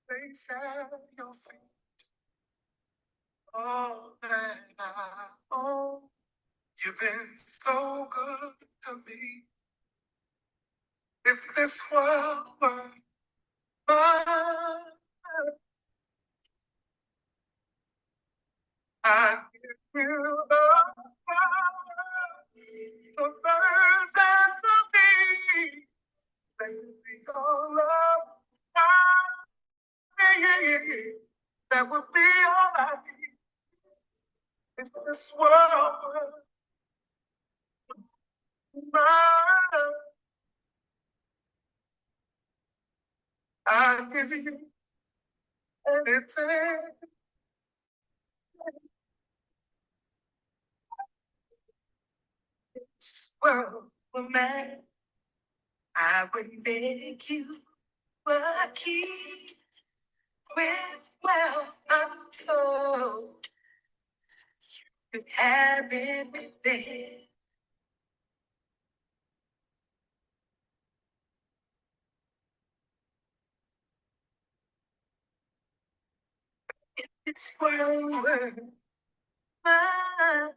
Place at your feet all that I own. You've been so good to me. If this world were mine, I'd give you the birds and the bees. They would be all love. That would be all I need. If this world were mine, I'd give you anything. This world were mine, I would make you a king with wealth untold. You have everything. This world were mine.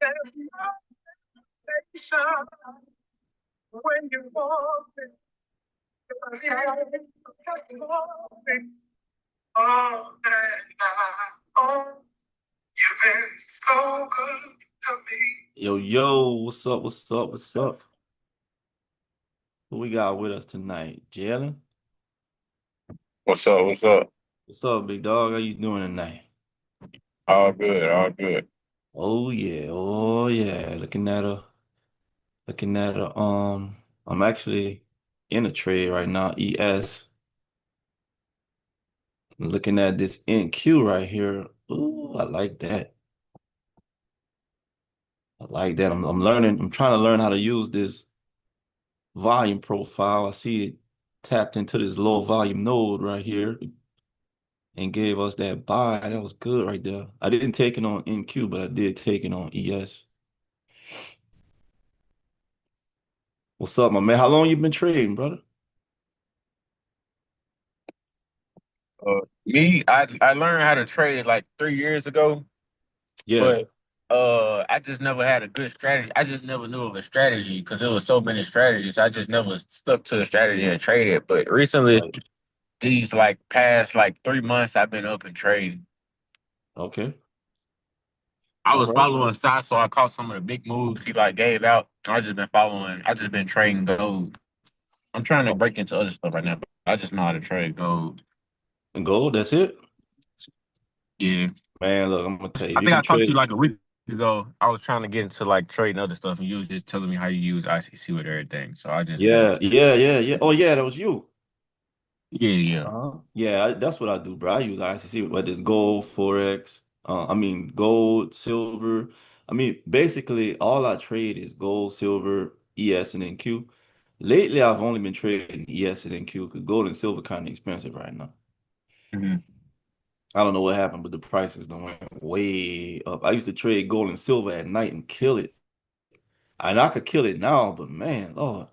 There's no nation when you walk it, because just walking all that I own. You've been so good to me. Yo, what's up? What's up? What's up? Who we got with us tonight? Jalen? What's up? What's up? What's up, big dog? How you doing tonight? All good, all good. Oh yeah, oh yeah. I'm actually in a trade right now, ES. Looking at this NQ right here. Ooh, I like that. I like that. I'm trying to learn how to use this volume profile. I see it tapped into this low volume node right here and gave us that buy. That was good right there. I didn't take it on NQ, but I did take it on ES. What's up, my man? How long you been trading, brother? I learned how to trade like 3 years ago, Yeah. but I just never had a good strategy. I just never knew of a strategy because there was so many strategies. I just never stuck to a strategy and traded. But recently, Right. these like past like 3 months, I've been up and trading. Okay. I All was right. following stocks, so I caught some of the big moves he like gave out. I just been following. I just been trading gold. I'm trying to break into other stuff right now, but I just know how to trade gold. And gold, that's it. Yeah. Man, look, I'm gonna tell you, I if you think can I talked to you trade. like a week ago. I was trying to get into like trading other stuff, and you was just telling me how you use ICC with everything. So I just been, Yeah. Oh yeah, that was you. yeah, yeah. Yeah, that's what I do, bro. I use ICC, whether it's gold, forex. I mean gold, silver. I mean, basically, all I trade is gold, silver, ES, and NQ. Lately, I've only been trading ES and NQ because gold and silver kind of expensive right now. Hmm. I don't know what happened, but the prices done went way up. I used to trade gold and silver at night and kill it. And I could kill it now, but man, Lord,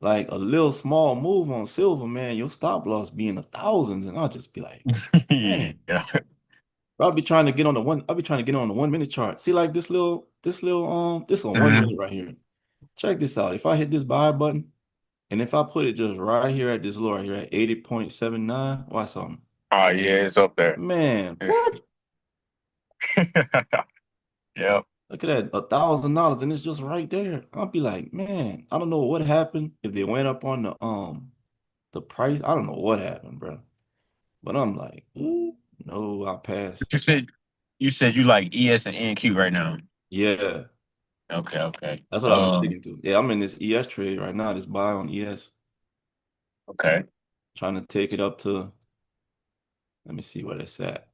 like a little small move on silver, man, your stop loss be in the thousands, and I'll just be like, man, Yeah. I'll be trying to get on the one, I'll be trying to get on the 1 minute chart. See, like this on one Hmm. minute right here. Check this out. If I hit this buy button, and if I put it just right here at this low right here at 80.79, watch something. Oh yeah, it's up there. Man, It's, what? yep. Look at that, $1,000, and it's just right there. I'll be like, man, I don't know what happened if they went up on the price. I don't know what happened, bro. But I'm like, ooh, no, I pass. But you said you like ES and NQ right now. Yeah, Okay, okay. that's what I've been sticking to. Yeah, I'm in this ES trade right now, this buy on ES, Okay. trying to take it up to, let me see what it's at,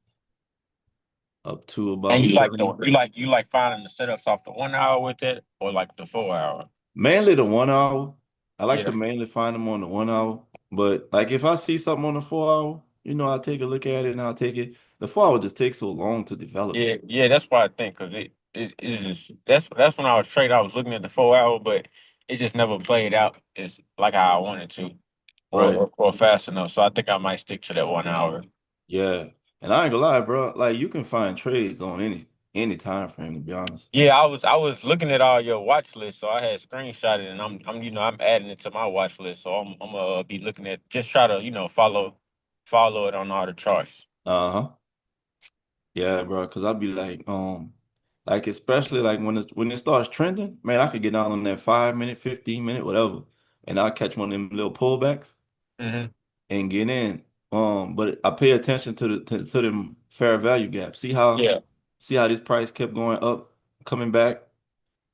up to And about you like the 70. you like finding the setups off the 1 hour with it or like the 4 hour? Mainly the 1 hour. I like to Yeah. mainly find them on the 1 hour. But like if I see something on the 4 hour, I take a look at it and I'll take it. The 4 hour just takes so long to develop. Yeah, yeah, that's what I think because it is just that's when I was trading. I was looking at the 4 hour, but it just never played out as like how I wanted to Right. or fast enough. So I think I might stick to that 1 hour. Yeah. And I ain't gonna lie, bro. Like you can find trades on any time frame, to be honest. Yeah, I was looking at all your watch list, so I had screenshotted and I'm adding it to my watch list. So I'm gonna be looking at just try to follow it on all the charts. Uh-huh. Yeah, bro. Cause I'll be like especially like when it starts trending, man, I could get down on that 5 minute, 15 minute, whatever. And I'll catch one of them little pullbacks Hmm. and get in. But I pay attention to them fair value gaps. Yeah. See how this price kept going up, coming back.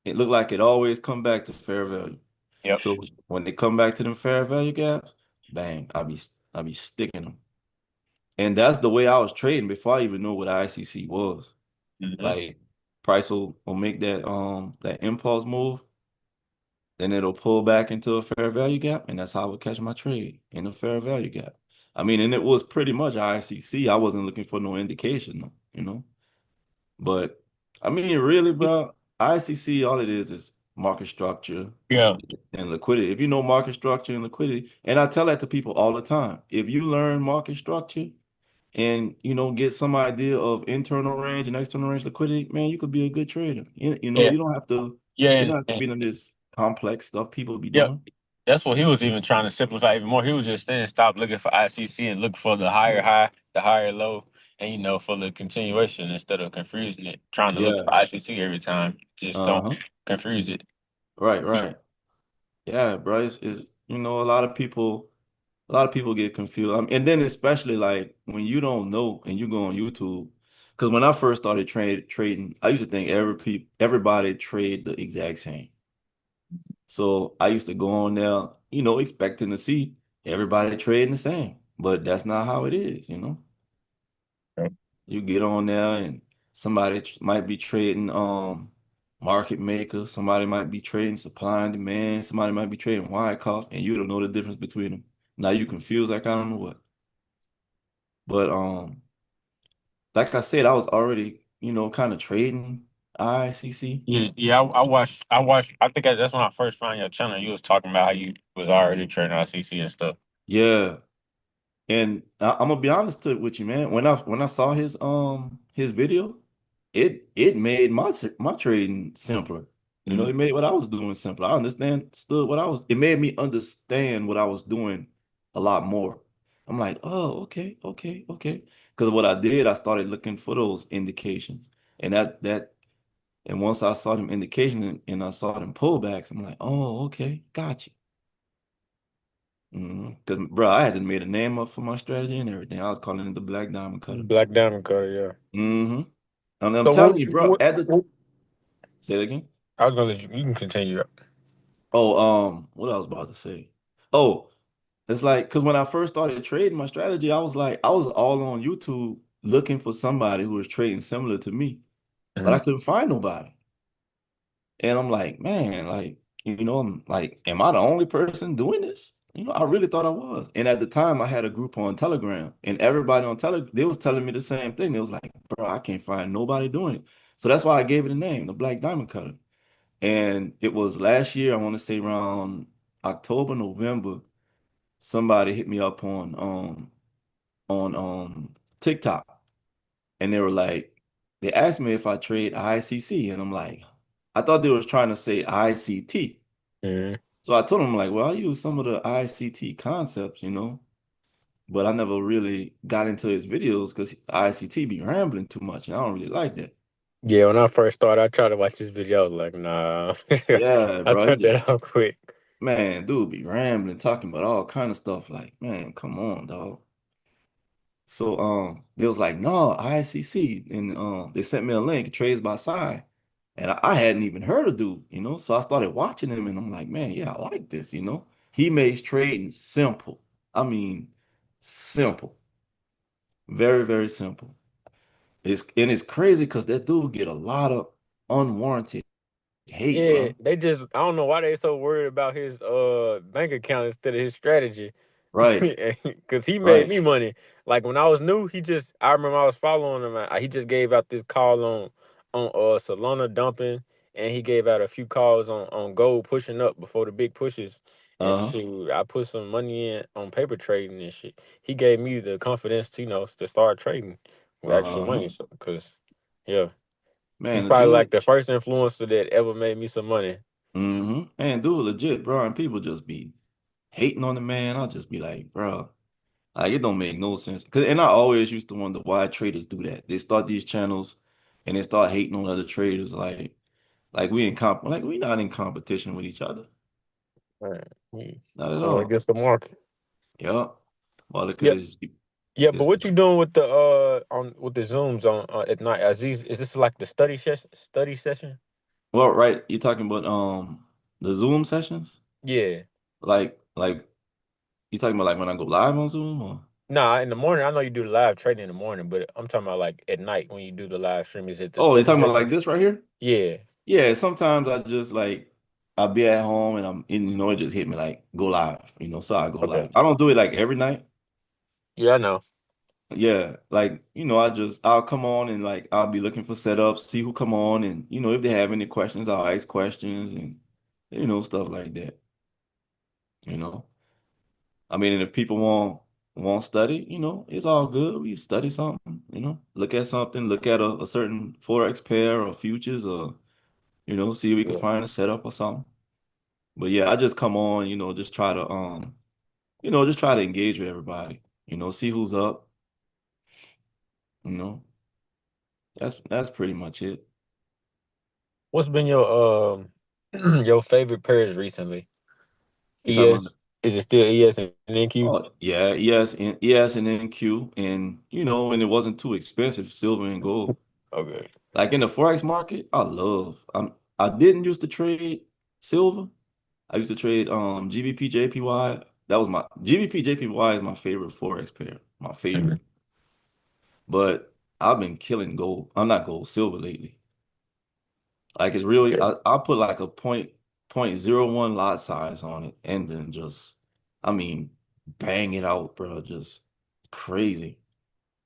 It looked like it always come back to fair value. Yep. So when they come back to them fair value gaps, bang, I be sticking them. And that's the way I was trading before I even knew what ICC was. Hmm. Like price will make that impulse move, then it'll pull back into a fair value gap, and that's how I would catch my trade in a fair value gap. I mean, and it was pretty much ICC. I wasn't looking for no indication. But I mean, really, bro, ICC, all it is market structure Yeah. and liquidity. If you know market structure and liquidity, and I tell that to people all the time, if you learn market structure and get some idea of internal range and external range liquidity, man, you could be a good trader. Yeah. You don't have to Yeah. you don't have to be in this complex stuff people be Yeah. doing. That's what he was even trying to simplify even more. He was just saying stop looking for ICC and look for the higher high, the higher low, and for the continuation instead of confusing it. Trying to look Yeah. for ICC every time. Just don't Uh-huh. confuse it. Right, right. Yeah, bro. It's a lot of people get confused. And then especially like when you don't know and you go on YouTube. Because when I first started trading, I used to think everybody trade the exact same. So I used to go on there, expecting to see everybody trading the same. But that's not how it is. You get on there and somebody might be trading market makers, somebody might be trading supply and demand, somebody might be trading Wyckoff, and you don't know the difference between them. Now you confused like I don't know what. But like I said, I was already, kind of trading ICC. Yeah, yeah. I watched. I think that's when I first found your channel. You was talking about how you was already trading ICC and stuff. Yeah. And I'm gonna be honest with you, man. When I saw his video, it made my trading simpler. Mhm. It made what I was doing simpler. Stood what I was. It made me understand what I was doing a lot more. I'm like, oh, okay, okay, okay. Because what I did, I started looking for those indications, and and once I saw them indications and I saw them pullbacks, I'm like, oh, okay, got you. Because, bro, I had to made a name up for my strategy and everything. I was calling it the Black Diamond Cutter. Black Diamond Cutter, yeah. Mm-hmm. And I'm So telling you, bro, say it again. I was gonna let you can continue. Oh, what I was about to say. Oh, it's like, because when I first started trading my strategy, I was all on YouTube looking for somebody who was trading similar to me, but I Mhm. couldn't find nobody. And I'm like, man, like, I'm like, am I the only person doing this? I really thought I was. And at the time, I had a group on Telegram, and everybody on Telegram, they was telling me the same thing. They was like, bro, I can't find nobody doing it. So that's why I gave it a name, the Black Diamond Cutter. And it was last year, I want to say around October, November, somebody hit me up on TikTok, and they asked me if I trade ICC, and I'm like, I thought they was trying to say ICT. Mhm. So I told him like, well, I use some of the ICT concepts, but I never really got into his videos because ICT be rambling too much, and I don't really like that. Yeah, when I first started, I tried to watch this video. I was like, nah, Yeah, I bro, turned that off quick. man, dude be rambling, talking about all kind of stuff. Like, man, come on, dog. So they was like, no, ICC. And they sent me a link, Trades by Side. And I hadn't even heard of dude, you know. So I started watching him and I'm like, man, yeah, I like this, you know. He makes trading simple. I mean, simple. Very, very simple. It's crazy because that dude get a lot of unwarranted hate, Yeah, bro. they just I don't know why they so worried about his bank account instead of his strategy. Right, Cause he made right. me money. Like when I was new, I remember I was following him. He just gave out this call on Solana dumping, and he gave out a few calls on gold pushing up before the big pushes. And Uh-huh. shoot, I put some money in on paper trading and shit. He gave me the confidence to to start trading with actual Uh-huh. money. So, cause yeah, he's Man, the probably dude, like the first influencer that ever made me some money. man, dude legit, bro. And people just be hating on the man. I'll just be like, bro. Like it don't make no sense. And I always used to wonder why traders do that. They start these channels and they start hating on other traders. Like we not in competition with each other. Right. We Not at going all. against the market. Yup. Well, look at Yeah, this. yeah. But This what you doing with the on with the zooms on at night? Is this like the study session? Study session? well, right. You're talking about the Zoom sessions? Yeah. Like you talking about like when I go live on Zoom or Nah, in the morning. I know you do the live trading in the morning, but I'm talking about like at night when you do the live stream. Is it the oh, you're study talking about session? like this right here? Yeah. Yeah, sometimes I just like I'll be at home and it just hit me like go live, so I go Okay. live. I don't do it like every night. Yeah, I know. Yeah, like, I'll come on and like I'll be looking for setups, see who come on and if they have any questions, I'll ask questions and stuff like that, you know. I mean, and if people want study, it's all good. We study something, look at something, look at a certain Forex pair or futures or see if we can Yeah. find a setup or something. But yeah, I just come on, just try to just try to engage with everybody, see who's up, you know. That's pretty much it. What's been your your favorite pairs recently? You talking about ES? Is it still ES and NQ? oh yeah, yes and then Q and and it wasn't too expensive, silver and gold. Okay. Like in the Forex market, I didn't used to trade silver. I used to trade GBP JPY. That was my GBP JPY is my favorite Forex pair. My Mhm. favorite. But I've been killing gold. I'm not gold, silver lately. Like it's really Okay. I put like a point zero one lot size on it and then just I mean bang it out, bro. Just crazy.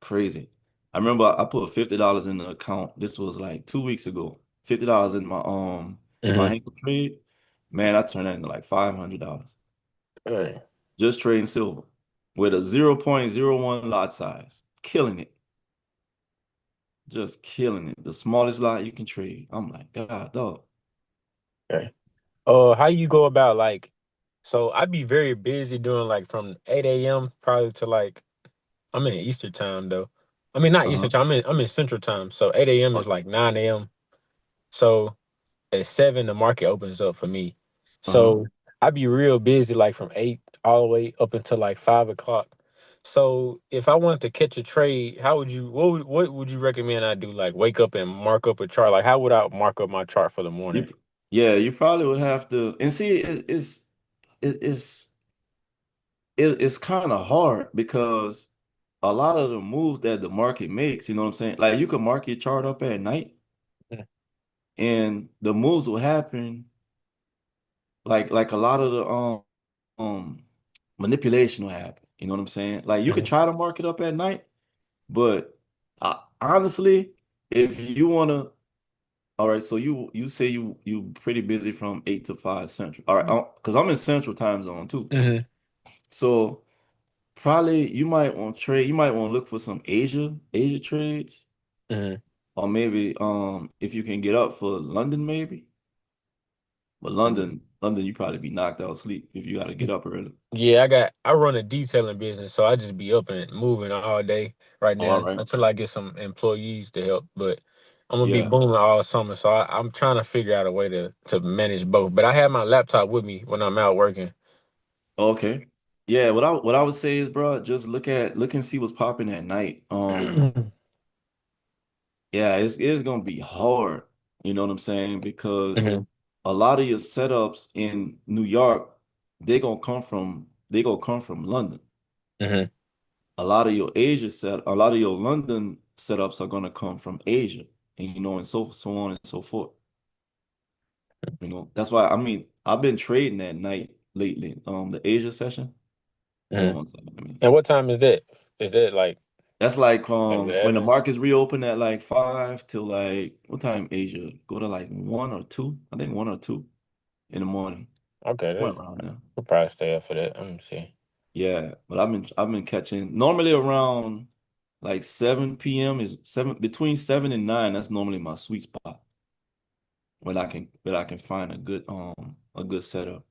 Crazy. I remember I put $50 in the account. This was like 2 weeks ago. $50 in my Mhm. Henkel trade. Man, I turned that into like $500. Alright. Just trading silver with a 0.01 lot size. Killing it. Just killing it. The smallest lot you can trade. I'm like, God, dog. Okay. How you go about like? So I'd be very busy doing like from 8 a.m. probably to like I'm in Eastern time though. I mean not Eastern Uh-huh. time. I'm in Central time. So 8 a.m. is like 9 a.m. So at 7 the market opens up for me. Uh-huh. So I'd be real busy like from 8 all the way up until like 5 o'clock. So if I wanted to catch a trade, how would you what would you recommend I do? Like wake up and mark up a chart? Like how would I mark up my chart for the morning? You, yeah, you probably would have to, and see, it, it's it's kind of hard because a lot of the moves that the market makes, you know what I'm saying? Like you could mark your chart up at night, Mhm. and the moves will happen like a lot of the um manipulation will happen. You know what I'm saying? Like you could Mhm. try to mark it up at night, but honestly, if you wanna, all right, so you say you pretty busy from 8 to 5 Central. All right, because I'm in Central time zone too. Mhm. So probably you might want to look for some Asia trades, Mhm. or maybe if you can get up for London maybe. But Mhm. London you probably be knocked out asleep if you got to get up early. Yeah, I run a detailing business, so I just be up and moving all day right Oh, all now right. until I get some employees to help. But I'm gonna be Yeah. booming all summer, so I'm trying to figure out a way to manage both. But I have my laptop with me when I'm out working. Okay. Yeah, what I would say is, bro, just look and see what's popping at night. Yeah, it's gonna be hard. You know what I'm saying? Because Hmm. a lot of your setups in New York, they gonna come from London. Hmm. A lot of your London setups are gonna come from Asia, and and so on and so forth. That's why I mean I've been trading at night lately. The Asia session. Hold Hmm. on one second. And what time is that? Is that That's like like the when the afternoon? markets reopen at like 5 till like what time Asia? Go to like 1 or 2. I think 1 or 2 in the morning. Okay, Somewhere that's around there. we'll probably stay up for that. Let me see. Yeah, but I've been catching normally around like 7 p.m. is seven between 7 and 9. That's normally my sweet spot when I can find a good setup.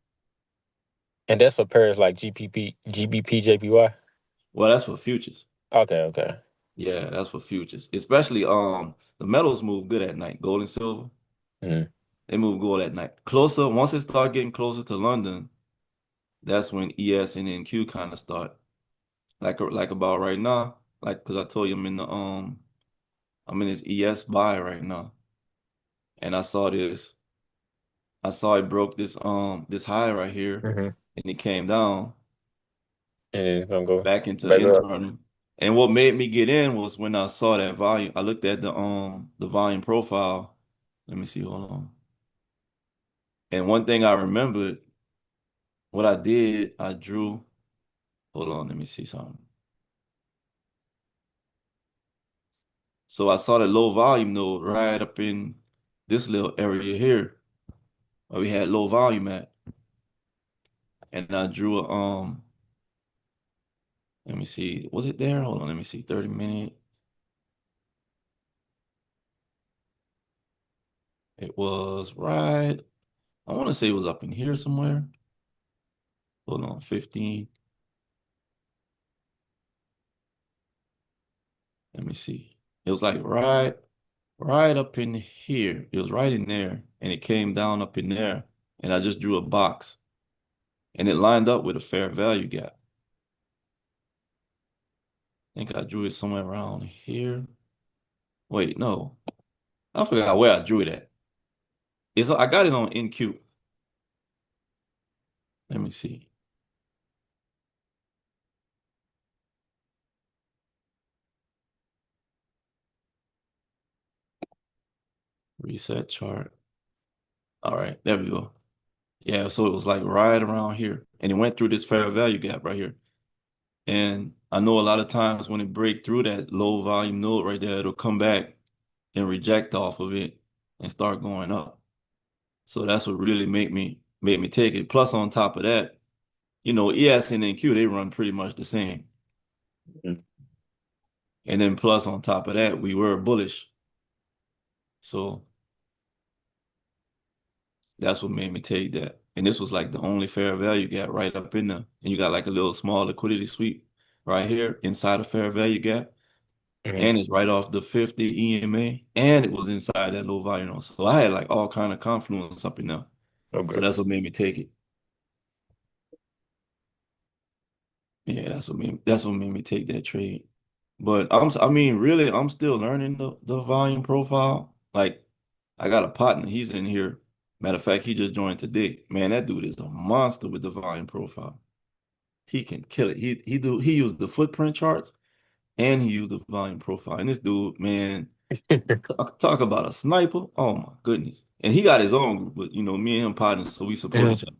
And that's for pairs like GBP, JPY. Well, that's for futures. Okay, okay. Yeah, that's for futures. Especially the metals move good at night. Gold and silver, Hmm. they move gold at night. Closer, once it start getting closer to London, that's when ES and NQ kind of start. Like about right now, like because I told you I'm in this ES buy right now. And I saw it broke this high right here Hmm. and it came down And it's gonna go back into back up. internal. And what made me get in was when I saw that volume. I looked at the volume profile. Let me see, hold on. And one thing I remembered, what I did, I drew, hold on, let me see something. So I saw the low volume node right up in this little area here where we had low volume at. And I drew let me see, was it there? Hold on, let me see, 30-minute. It was right, I want to say it was up in here somewhere. Hold on, 15. Let me see. It was like right up in here. It was right in there. And it came down up in there. And I just drew a box. And it lined up with a fair value gap. I think I drew it somewhere around here. Wait, no. I forgot where I drew it at. I got it on NQ. Let me see. Reset chart. All right, there we go. Yeah, so it was like right around here. And it went through this fair value gap right here. And I know a lot of times when it break through that low volume node right there, it'll come back and reject off of it and start going up. So that's what really made me take it. Plus, on top of that, ES and NQ, they run pretty much the same. Mhm. And then plus on top of that, we were bullish. So that's what made me take that. And this was like the only fair value gap right up in there. And you got like a little small liquidity sweep right here inside of fair value gap. Hmm. And it's right off the 50 EMA. And it was inside that low volume. So I had like all kind of confluence up in there. So Okay. that's what made me take it. Yeah, that's what made me take that trade. But I mean, really, I'm still learning the volume profile. Like, I got a partner, he's in here. Matter of fact, he just joined today. Man, that dude is a monster with the volume profile. He can kill it. He used the footprint charts and he used the volume profile. And this dude, man, talk about a sniper. Oh my goodness. And he got his own group, but me and him partners, so we support Mhm. each other.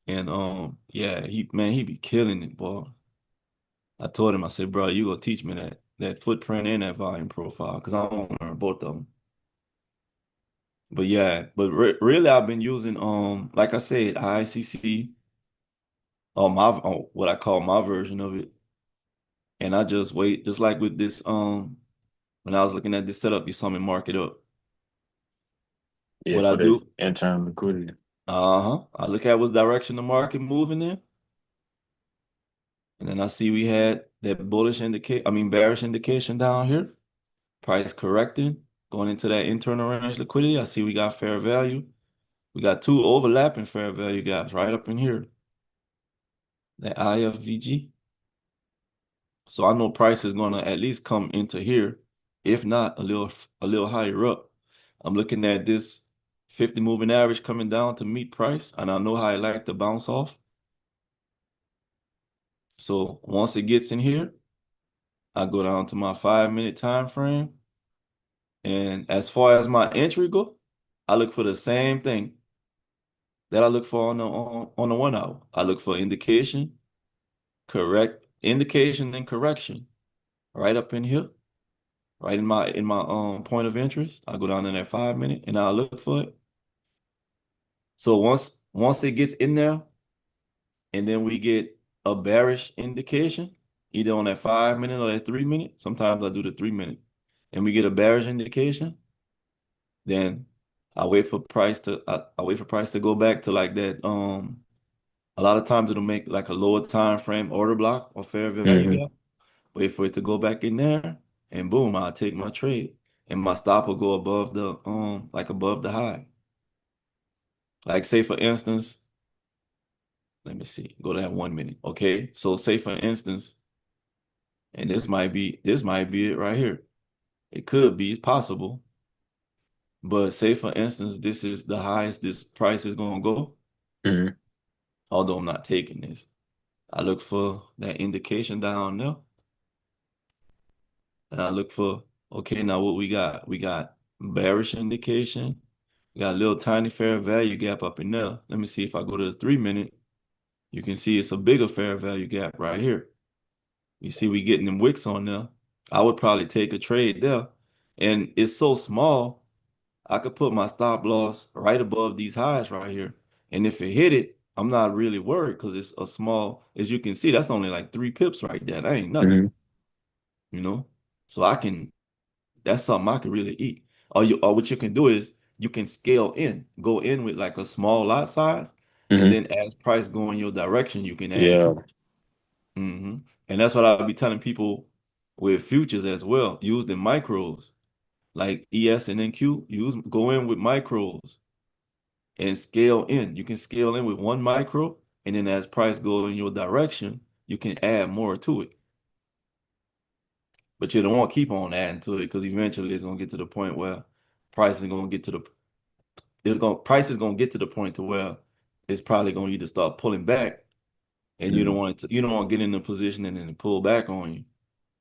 And yeah, he be killing it, boy. I told him, I said, bro, you gonna teach me that footprint and that volume profile because I want to learn both of them. But yeah, but really, I've been using like I said, ICC what I call my version of it, and I just wait, just like with this when I was looking at this setup, you saw me mark it up. Yeah, What I for the do, internal liquidity. I look at what direction the market moving in, and then I see we had that bearish indication down here. Price correcting, going into that internal range liquidity. I see we got fair value. We got two overlapping fair value gaps right up in here. that IFVG. So I know price is gonna at least come into here, if not a little higher up. I'm looking at this 50 moving average coming down to meet price, and I know how I like to bounce off. So once it gets in here, I go down to my 5-minute time frame. And as far as my entry go, I look for the same thing that I look for on the 1 hour. I look for indication, correct indication and correction right up in here, right in my point of interest. I go down in that 5-minute and I look for it. So once it gets in there, and then we get a bearish indication, either on that 5-minute or that 3-minute. Sometimes I do the 3-minute, and we get a bearish indication, then I wait for price to I wait for price to go back to like that. A lot of times it'll make like a lower time frame order block or fair value Mm-hmm. gap. Wait for it to go back in there, and boom, I'll take my trade, and my stop will go above the like above the high. Like say for instance, let me see, go to that 1 minute. Okay, so say for instance, and this might be it right here. It could be, it's possible. But say for instance, this is the highest this price is gonna go. Mm-hmm. Although I'm not taking this. I look for that indication down there. And I look for, okay, now what we got? We got bearish indication. We got a little tiny fair value gap up in there. Let me see if I go to the 3-minute. You can see it's a bigger fair value gap right here. You see we getting them wicks on there. I would probably take a trade there. And it's so small, I could put my stop loss right above these highs right here. And if it hit it, I'm not really worried because it's a small, as you can see, that's only like 3 pips right there. That ain't nothing, Mm-hmm. you know? So that's something I can really eat. Or what you can do is you can scale in, go in with like a small lot size, and Mm-hmm. then as price go in your direction, you can add Yeah. to it. And that's what I'll be telling people with futures as well. Use the micros like ES and NQ. Go in with micros and scale in. You can scale in with one micro, and then as price go in your direction, you can add more to it. But you don't want to keep on adding to it because eventually it's gonna get to the point where price is gonna get to the price is gonna get to the point to where it's probably gonna either start pulling back, and Mm-hmm. you don't want to get in a position and then pull back on you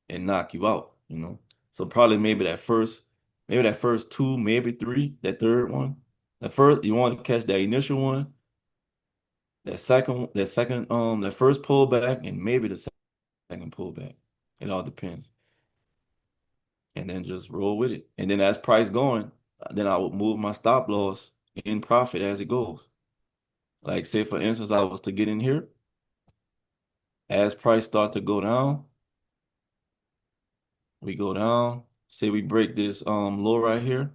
and knock you out, you know. So probably maybe that first two, maybe three, that third one. The first you want to catch that initial one, that first pullback, and maybe the second pullback. It all depends. And then just roll with it. And then as price going, then I would move my stop loss in profit as it goes. Like say for instance, I was to get in here, as price start to go down, we go down. Say we break this low right here,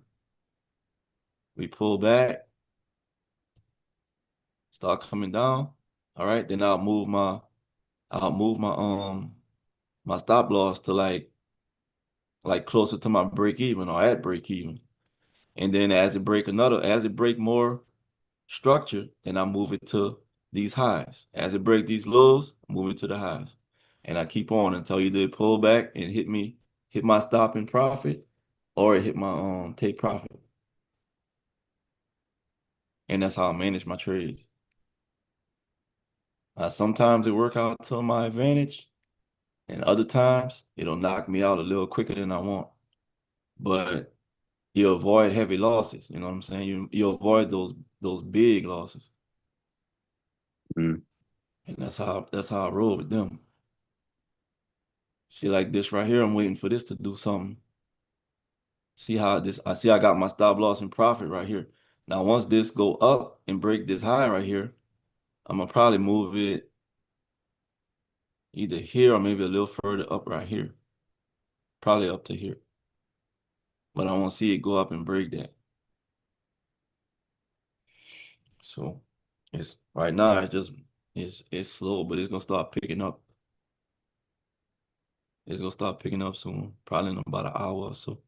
we pull back, start coming down. All right, then I'll move my stop loss to like closer to my break even or at break even. And then as it break more structure, then I move it to these highs. As it break these lows, move it to the highs. And I keep on until either it pull back and hit my stop in profit, or it hit my take profit. And that's how I manage my trades. Sometimes it work out to my advantage, and other times it'll knock me out a little quicker than I want. But you avoid heavy losses, you know what I'm saying? You avoid those big losses. Mm-hmm. And that's how I roll with them. See, like this right here, I'm waiting for this to do something. I see I got my stop loss and profit right here. Now, once this go up and break this high right here, I'm gonna probably move it either here or maybe a little further up right here. Probably up to here. But I want to see it go up and break that. So it's right now it's slow, but it's gonna start picking up. It's gonna start picking up soon, probably in about an hour or so.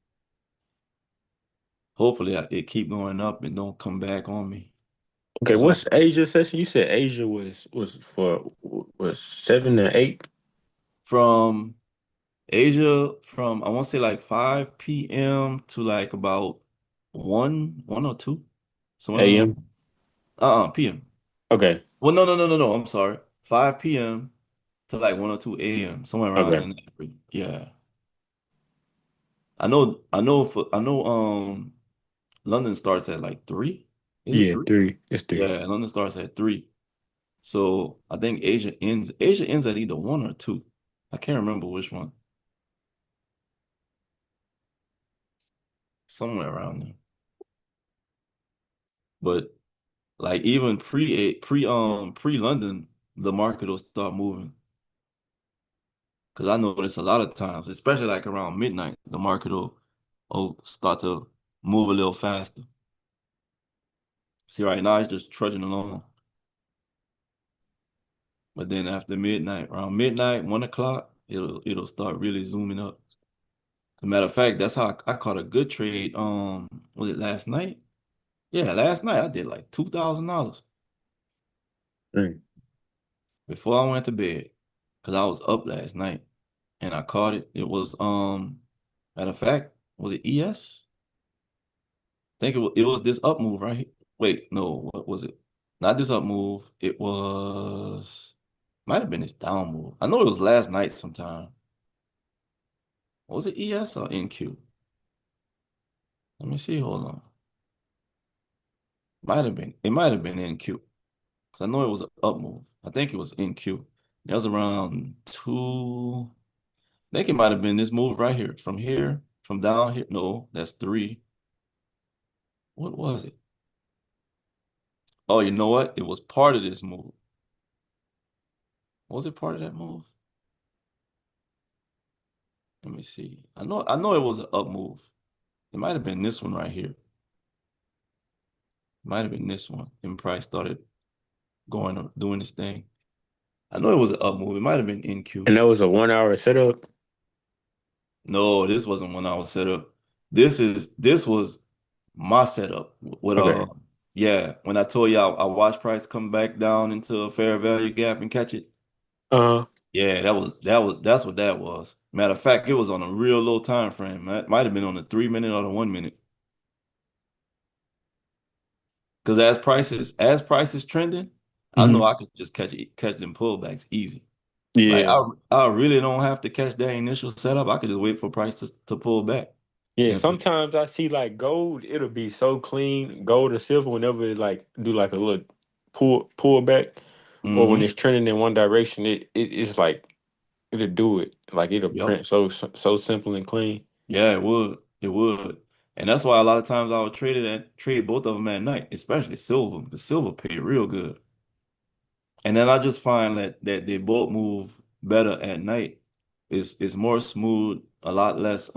Hopefully it keep going up and don't come back on me. Okay, That's all. what's Asia session? You said Asia was 7 to 8. From Asia, from I want to say like 5 p.m. to like about 1 or 2, somewhere around. AM. PM. Okay. Well, no. I'm sorry. 5 p.m. to like 1 or 2 a.m. somewhere around Okay. in that area. Yeah. I know London starts at like 3. Is it Yeah, 3? 3. It's 3. Yeah, London starts at 3. So I think Asia ends at either 1 or 2. I can't remember which one. Somewhere around there. But like even pre London, the market will start moving. Because I notice a lot of times, especially like around midnight, the market will start to move a little faster. See, right now it's just trudging along. But then after midnight, around midnight, 1 o'clock, it'll start really zooming up. As a matter of fact, that's how I caught a good trade. Was it last night? Yeah, last night I did like $2,000 Mm. before I went to bed because I was up last night and I caught it. It was matter of fact, was it ES? Think it was this up move right here. Wait, no, what was it? Not this up move. It was might have been this down move. I know it was last night sometime. Was it ES or NQ? Let me see. Hold on. Might have been. It might have been NQ. Because I know it was an up move. I think it was NQ. That was around 2. I think it might have been this move right here. From down here. No, that's 3. What was it? Oh, you know what? It was part of this move. Was it part of that move? Let me see. I know it was an up move. It might have been this one right here. Might have been this one. And price started going doing this thing. I know it was an up move. It might have been NQ. And that was a 1 hour setup. No, this wasn't when I was set up. This was my setup with Okay. yeah, when I told you I watched price come back down into a fair value gap and catch it. Uh, Yeah, that's what that was. Matter of fact, it was on a real low time frame. It might have been on the 3 minute or the 1 minute. Because as prices trending, I know mhm. I could just catch them pullbacks easy. Like Yeah. I really don't have to catch that initial setup. I could just wait for price to pull back. Yeah. And for Sometimes I see like gold, it'll be so clean, gold or silver, whenever it like do like a little pull back, or when hmm it's trending in one direction, it's like it'll do it. Like it'll Yep. print so simple and clean. Yeah, it would. It would. And that's why a lot of times I would trade both of them at night, especially silver. The silver paid real good. And then I just find that they both move better at night. It's more smooth, a lot less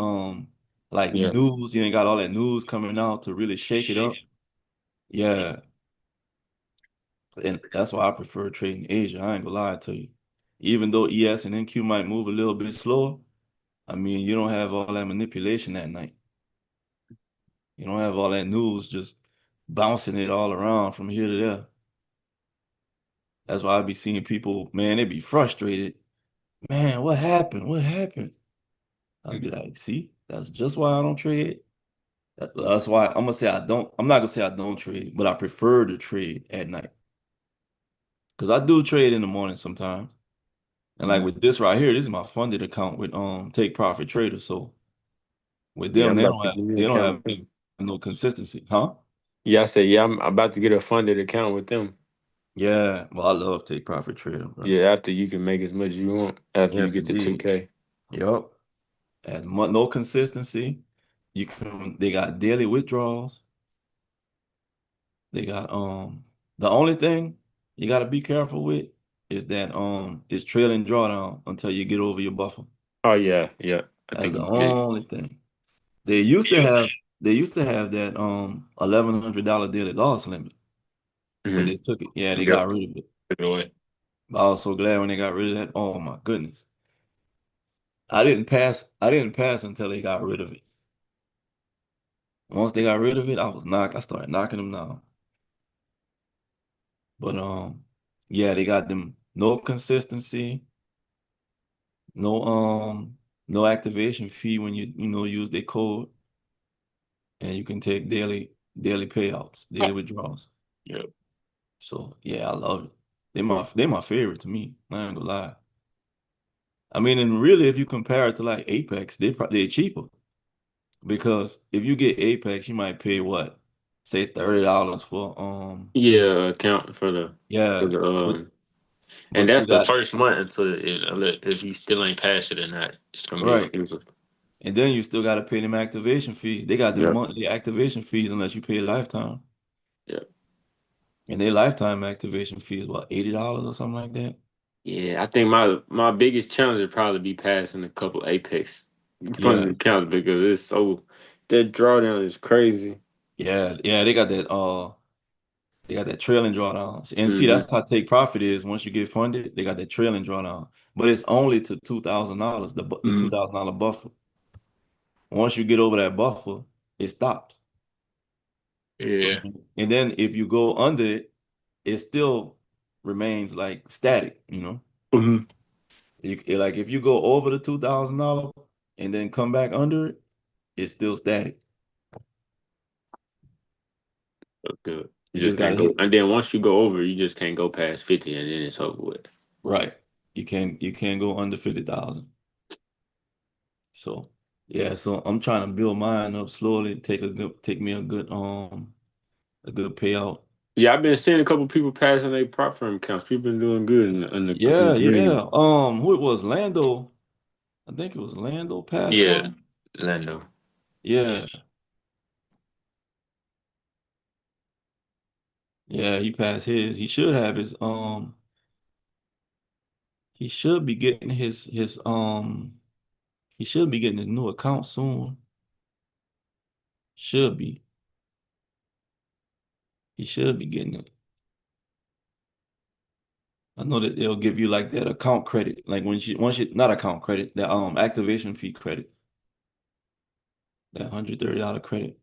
like Yeah. news. You ain't got all that news coming out to really shake it up. Yeah. And that's why I prefer trading Asia. I ain't gonna lie to you. Even though ES and NQ might move a little bit slower, I mean, you don't have all that manipulation at night. You don't have all that news just bouncing it all around from here to there. That's why I be seeing people, man, they be frustrated. Man, what happened? What happened? I'll be like, see, that's just why I don't trade. That's why I'm gonna say I don't. I'm not gonna say I don't trade, but I prefer to trade at night because I do trade in the morning sometimes. And like Mhm. with this right here, this is my funded account with Take Profit Trader. So with Yeah, them, I'm they about don't to have give you an they don't account have with them. no consistency, huh? Yeah, I said, yeah, I'm about to get a funded account with them. Yeah, well, I love Take Profit Trader, bro. Yeah, after you can make as much as you want after you Yes, get to indeed. 2K. Yep. And no consistency. They got daily withdrawals. They got the only thing you gotta be careful with is that is trailing drawdown until you get over your buffer. Oh yeah, yeah. I That's the think yeah. only thing. They used to have they used to have that $1,100 daily loss limit, but Hmm. they took it. Yeah, they Yep. got rid of it. Good away. I was so glad when they got rid of that. Oh my goodness. I didn't pass until they got rid of it. Once they got rid of it, I started knocking them down. But yeah, they got them no consistency, no no activation fee when you use their code, and you can take daily payouts, daily withdrawals. Yeah. So yeah, I love it. They my favorite to me. I ain't gonna lie. I mean, and really, if you compare it to like Apex, they're cheaper because if you get Apex, you might pay what, say $30 for Yeah, account for yeah, the but and but you that's the got first month until if you still ain't passed it or not, it's gonna be right, expensive. and then you still got to pay them activation fees. They got the Yep. monthly activation fees unless you pay lifetime, Yep. and their lifetime activation fee is what, $80 or something like that. Yeah, I think my biggest challenge would probably be passing a couple Apex funding Yeah, accounts because it's so that drawdown is crazy. yeah, they got that trailing drawdown. And see, Hmm. that's how take profit is. Once you get funded, they got that trailing drawdown. But it's only to $2,000, the Hmm. $2,000 buffer. Once you get over that buffer, it stops. So, Yeah. and then if you go under it, it still remains like static. Hmm. Like if you go over the $2,000 and then come back under it, it's still static. Good. You You just just can't gotta go, hit and then once you go over, you just can't go past 50, and then it's over with. right. You can't go under 50,000. So yeah, so I'm trying to build mine up slowly, take me a good payout. Yeah, I've been seeing a couple people passing their prop firm accounts. People been doing good in the Yeah, community. yeah. Who it was? Lando. I think it was Lando passed Yeah, one. Lando. Yeah. Yeah, he passed his. He should be getting his new account soon. Should be. He should be getting it. I know that they'll give you like that account credit. Like once you not account credit, that activation fee credit. That $130 credit.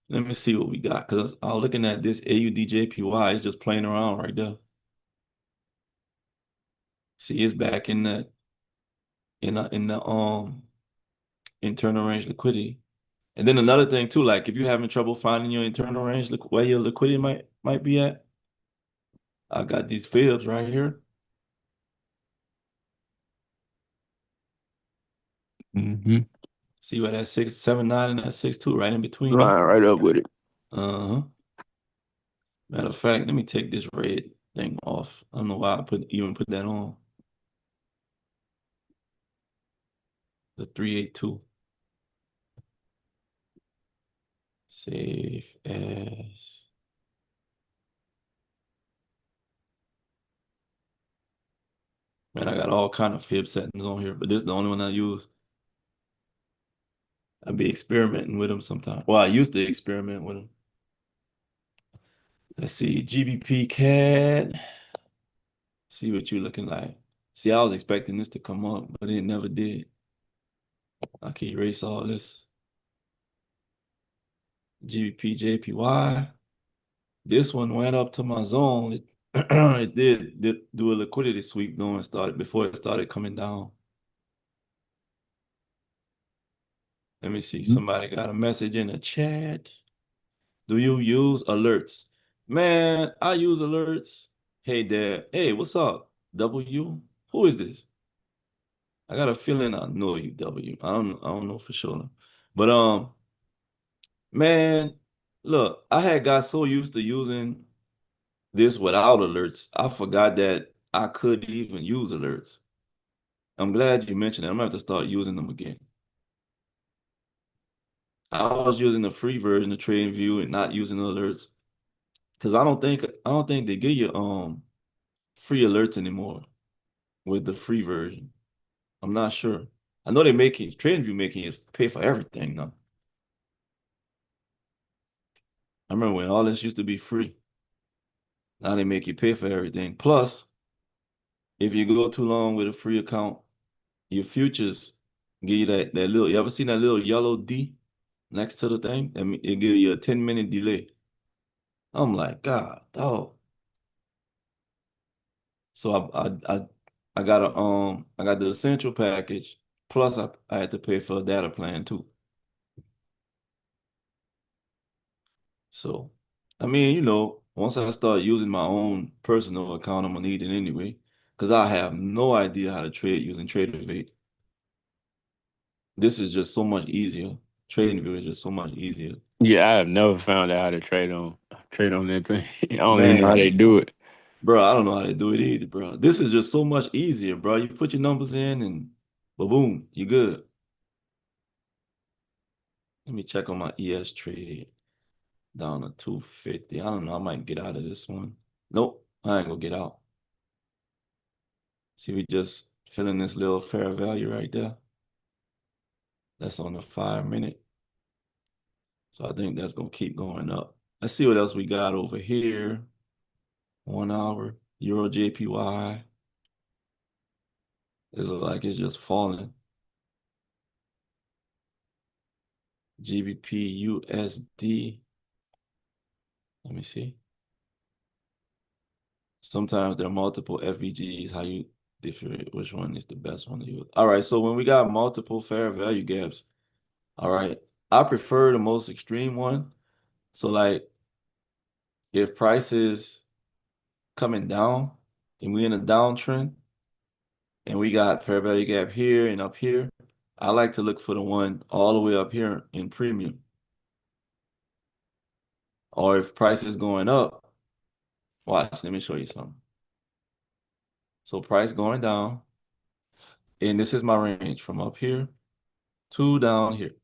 Let me see what we got. Cause I was looking at this AUDJPY, it's just playing around right there. See, it's back in the internal range liquidity. And then another thing too, like if you're having trouble finding your internal range where your liquidity might be at, I got these fibs right here. Hmm. See where that 679 and that 62 right in between them. Right up with it. Uh-huh. Matter of fact, let me take this red thing off. I don't know why I even put that on. The 382. Save as. Man, I got all kind of fib settings on here, but this is the only one I use. I be experimenting with them sometimes. Well, I used to experiment with them. Let's see, GBP CAD. See what you looking like. See, I was expecting this to come up, but it never did. I can erase all this. GBP JPY. This one went up to my zone. It did do a liquidity sweep though and started before it started coming down. Let me see. Somebody got a message in the chat. Do you use alerts? Man, I use alerts. Hey, Dad. Hey, what's up? W? Who is this? I got a feeling I know you, W. I don't know for sure. But man, look, I had got so used to using this without alerts, I forgot that I could even use alerts. I'm glad you mentioned it. I'm gonna have to start using them again. I was using the free version of TradingView and not using the alerts because I don't think they give you free alerts anymore with the free version. I'm not sure. I know they're making TradingView making us pay for everything now. I remember when all this used to be free. Now they make you pay for everything. Plus, if you go too long with a free account, your futures give you that little. You ever seen that little yellow D next to the thing? It give you a 10-minute delay. I'm like, God, dog. So I got I got the essential package, plus I had to pay for a data plan too. So I mean, once I start using my own personal account, I'm gonna need it anyway, because I have no idea how to trade using TraderVate. This is just so much easier. TradingView is just so much easier. Yeah, I have never found out how to trade on that thing. I don't even know how they Man, do it. bro, I don't know how to do it either, bro. This is just so much easier, bro. You put your numbers in and boom, you good. Let me check on my ES trade down to 250. I don't know. I might get out of this one. Nope, I ain't gonna get out. See, we just filling this little fair value right there. That's on the 5 minute. So I think that's gonna keep going up. Let's see what else we got over here. 1 hour, Euro JPY. It's like it's just falling. GBP USD. Let me see. Sometimes there are multiple FVGs. How you different? Which one is the best one to use? All right. So when we got multiple fair value gaps, all right, I prefer the most extreme one. So like if price is coming down and we in a downtrend and we got fair value gap here and up here, I like to look for the one all the way up here in premium. Or if price is going up, watch, let me show you something. So price going down, and this is my range from up here to down here.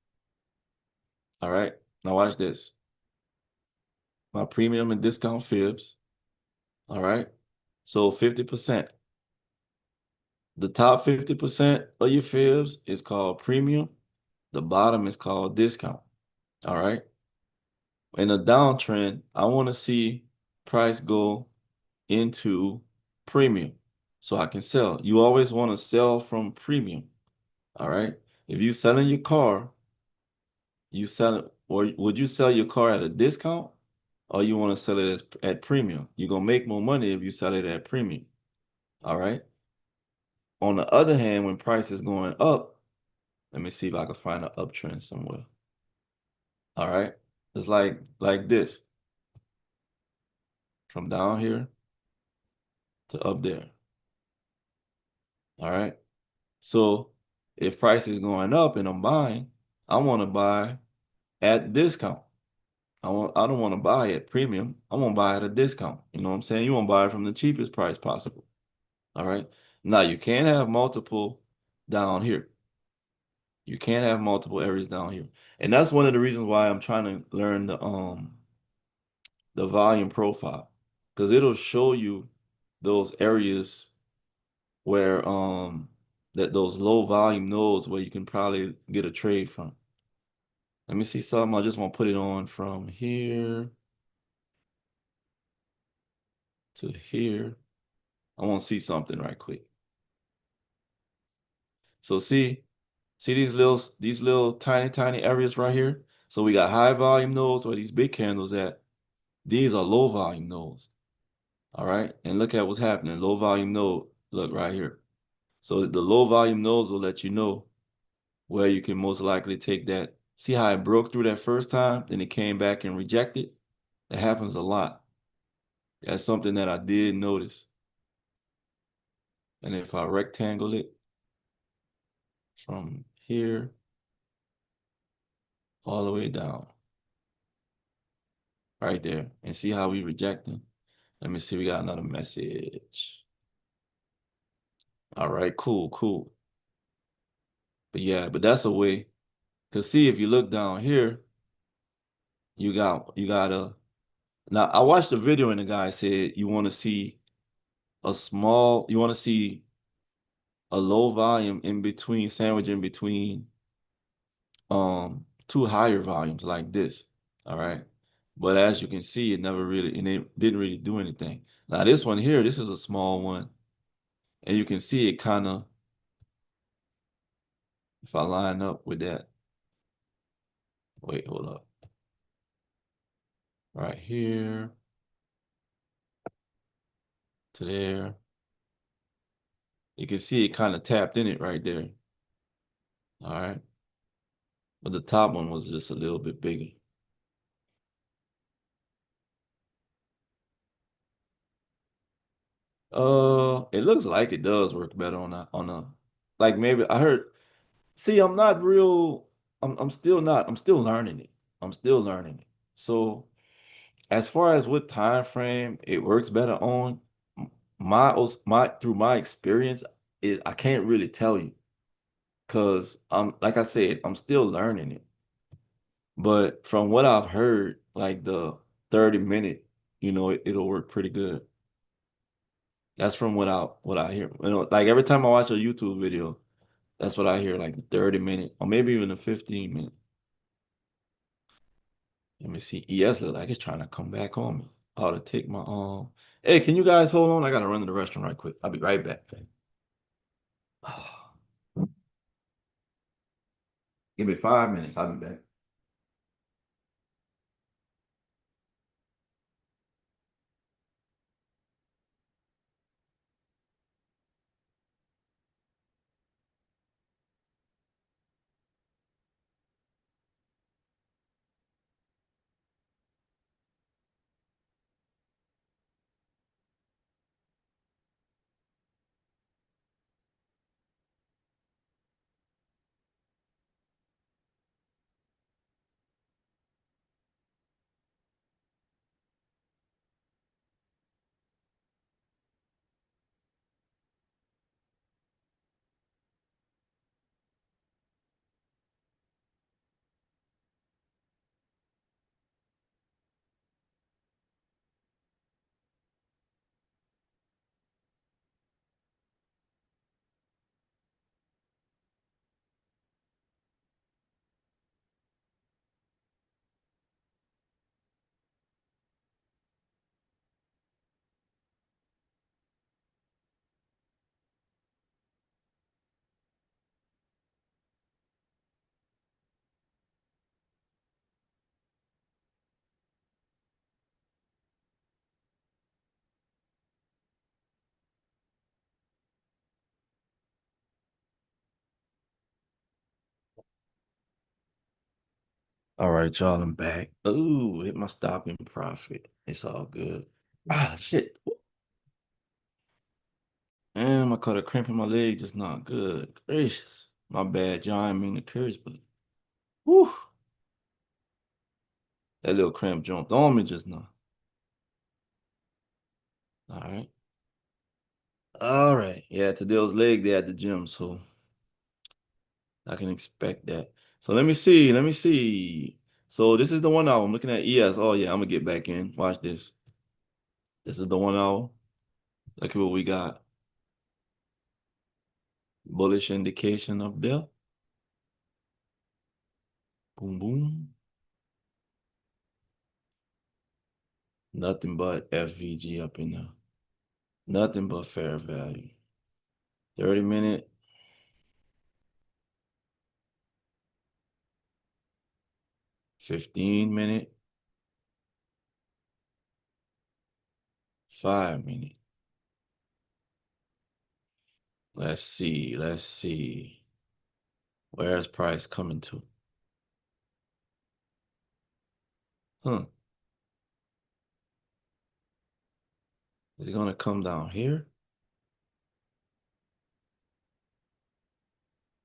All right. Now watch this. My premium and discount fibs. All right. So 50%. The top 50% of your fibs is called premium. The bottom is called discount. All right. In a downtrend, I want to see price go into premium so I can sell. You always want to sell from premium. All right. If you selling your car, you sell it, or would you sell your car at a discount or you want to sell it at premium? You're gonna make more money if you sell it at premium. All right. On the other hand, when price is going up, let me see if I can find an uptrend somewhere. All right. It's like this from down here to up there. All right. So if price is going up and I'm buying, I want to buy at discount. I don't want to buy at premium. I want to buy at a discount. You know what I'm saying? You want to buy it from the cheapest price possible. All right. Now you can't have multiple down here. You can't have multiple areas down here. And that's one of the reasons why I'm trying to learn the volume profile. Because it'll show you those areas where that those low volume nodes where you can probably get a trade from. Let me see something. I just want to put it on from here to here. I want to see something right quick. So see these little tiny areas right here. So we got high volume nodes where these big candles at. These are low volume nodes. All right. And look at what's happening. Low volume node, look right here. So the low volume nodes will let you know where you can most likely take that. See how it broke through that first time, then it came back and rejected? That happens a lot. That's something that I did notice. And if I rectangle it from here all the way down, right there, and see how we rejecting. Let me see, we got another message. All right, cool. But yeah, but that's a way. Cause see, if you look down here, you gotta now I watched a video and the guy said you want to see you want to see a low volume in between, sandwich in between two higher volumes like this. All right. But as you can see, it didn't really do anything. Now this one here, this is a small one. And you can see it kind of, if I line up with that, wait, hold up. Right here to there. You can see it kind of tapped in it right there. All right. But the top one was just a little bit bigger. It looks like it does work better on a like maybe I heard. See, I'm still learning it. I'm still learning it. So as far as what time frame it works better on, my through my experience, I can't really tell you because like I said, I'm still learning it. But from what I've heard, like the 30-minute, it'll work pretty good. That's from what I hear. Like every time I watch a YouTube video, that's what I hear, like the 30-minute or maybe even the 15-minute. Let me see. ES look like it's trying to come back on me. I ought to take my Hey, can you guys hold on? I gotta run to the restroom right quick. I'll be right back. Give me 5 minutes. I'll be back. All right, y'all, I'm back. Ooh, hit my stopping profit. It's all good. Ah, shit. Damn, I caught a cramp in my leg just not good. Gracious. My bad, John. I mean the curse, but whew, that little cramp jumped on me just now. All right. All right. Yeah, today was leg day at the gym, so I can expect that. So let me see. Let me see. So this is the 1 hour. I'm looking at ES. Oh yeah, I'm gonna get back in. Watch this. This is the 1 hour. Look at what we got. Bullish indication up there. Boom, boom. Nothing but FVG up in there. Nothing but fair value. 30-minute. 15-minute. 5-minute. Let's see. Let's see. Where's price coming to? Huh. Is it gonna come down here?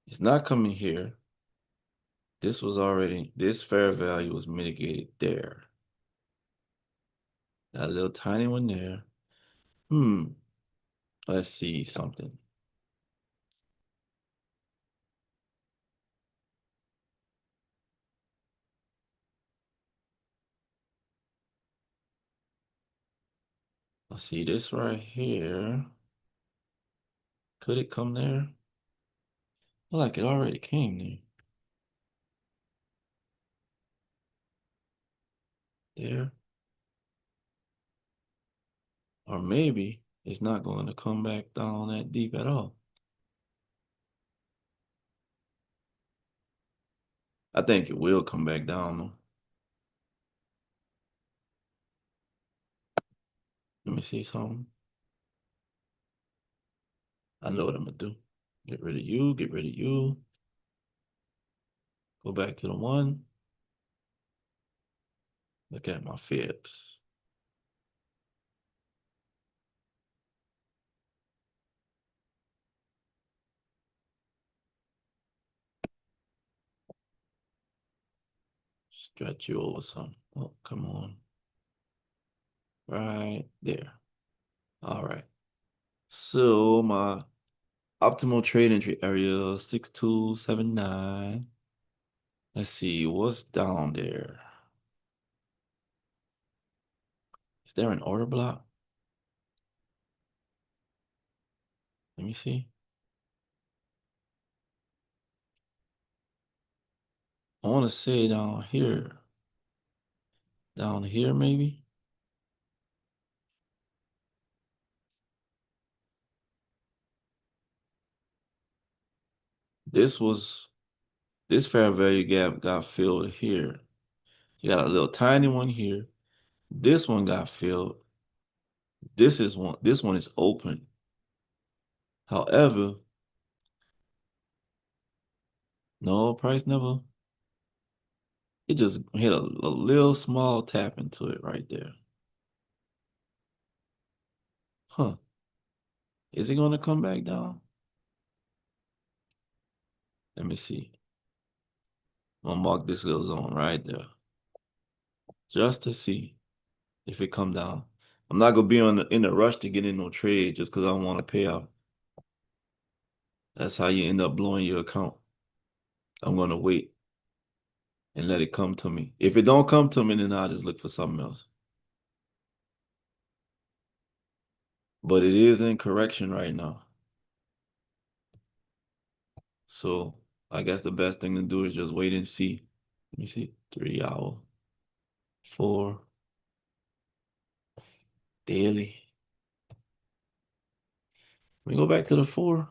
It's not coming here. This fair value was mitigated there. Got a little tiny one there. Hmm. Let's see something. Let's see this right here. Could it come there? Feel like it already came there. There. Or maybe it's not going to come back down that deep at all. I think it will come back down though. Let me see something. I know what I'm gonna do. Get rid of you, get rid of you. Go back to the one. Look at my fibs. Stretch you over some. Oh, come on. Right there. All right. So my optimal trade entry area 6279. Let's see what's down there. Is there an order block? Let me see. I want to say down here. Down here, maybe. This fair value gap got filled here. You got a little tiny one here. This one got filled. This one is open. However, no price never. It just hit a little small tap into it right there. Huh. Is it gonna come back down? Let me see. I'm gonna mark this little zone right there. Just to see if it come down. I'm not gonna be in the rush to get in no trade just because I don't want to pay out. That's how you end up blowing your account. I'm gonna wait and let it come to me. If it don't come to me, then I'll just look for something else. But it is in correction right now. So I guess the best thing to do is just wait and see. Let me see. 3 hour, 4, daily. Let me go back to the 4.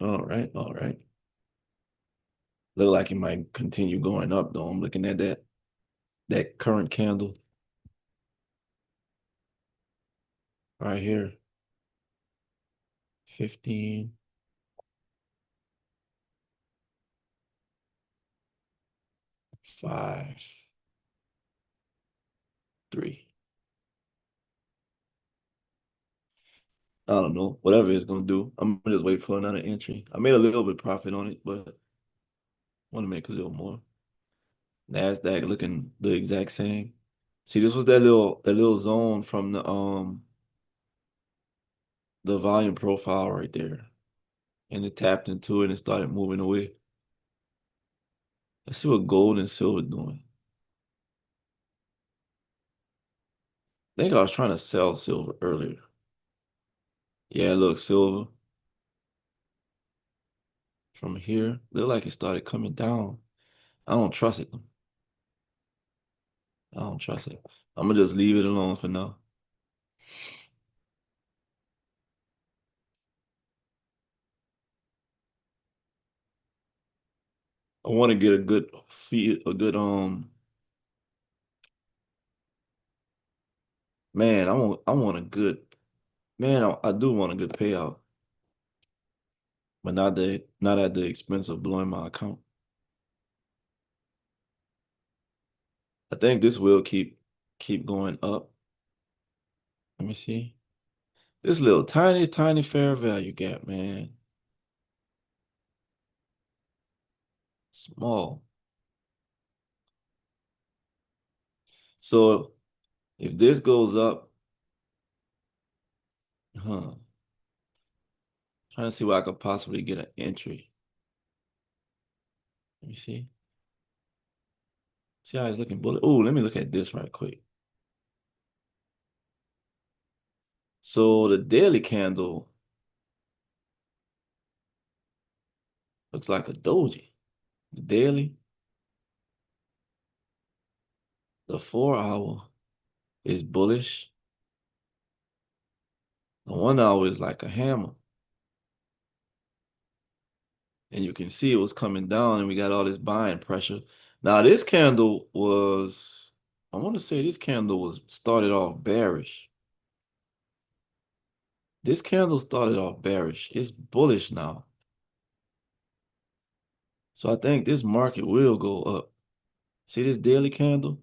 All right, all right. Look like it might continue going up though. I'm looking at that current candle right here. 15. 5, 3. I don't know. Whatever it's gonna do. I'm gonna just wait for another entry. I made a little bit profit on it, but want to make a little more. NASDAQ looking the exact same. See, this was that little zone from the volume profile right there. And it tapped into it and started moving away. Let's see what gold and silver doing. I think I was trying to sell silver earlier. Yeah, look, silver from here. Look like it started coming down. I don't trust it. I don't trust it. I'm gonna just leave it alone for now. I want to get a good fee, a good man, I want a good man, I do want a good payout, but not at the expense of blowing my account. I think this will keep going up. Let me see. This little tiny, tiny fair value gap, man. Small. So if this goes up, trying to see where I could possibly get an entry. Let me see. See how it's looking bullet. Oh, let me look at this right quick. So the daily candle looks like a doji. The daily, the 4 hour is bullish. The 1 hour is like a hammer. And you can see it was coming down and we got all this buying pressure. Now this candle was I want to say this candle was started off bearish. This candle started off bearish. It's bullish now. So I think this market will go up. See this daily candle?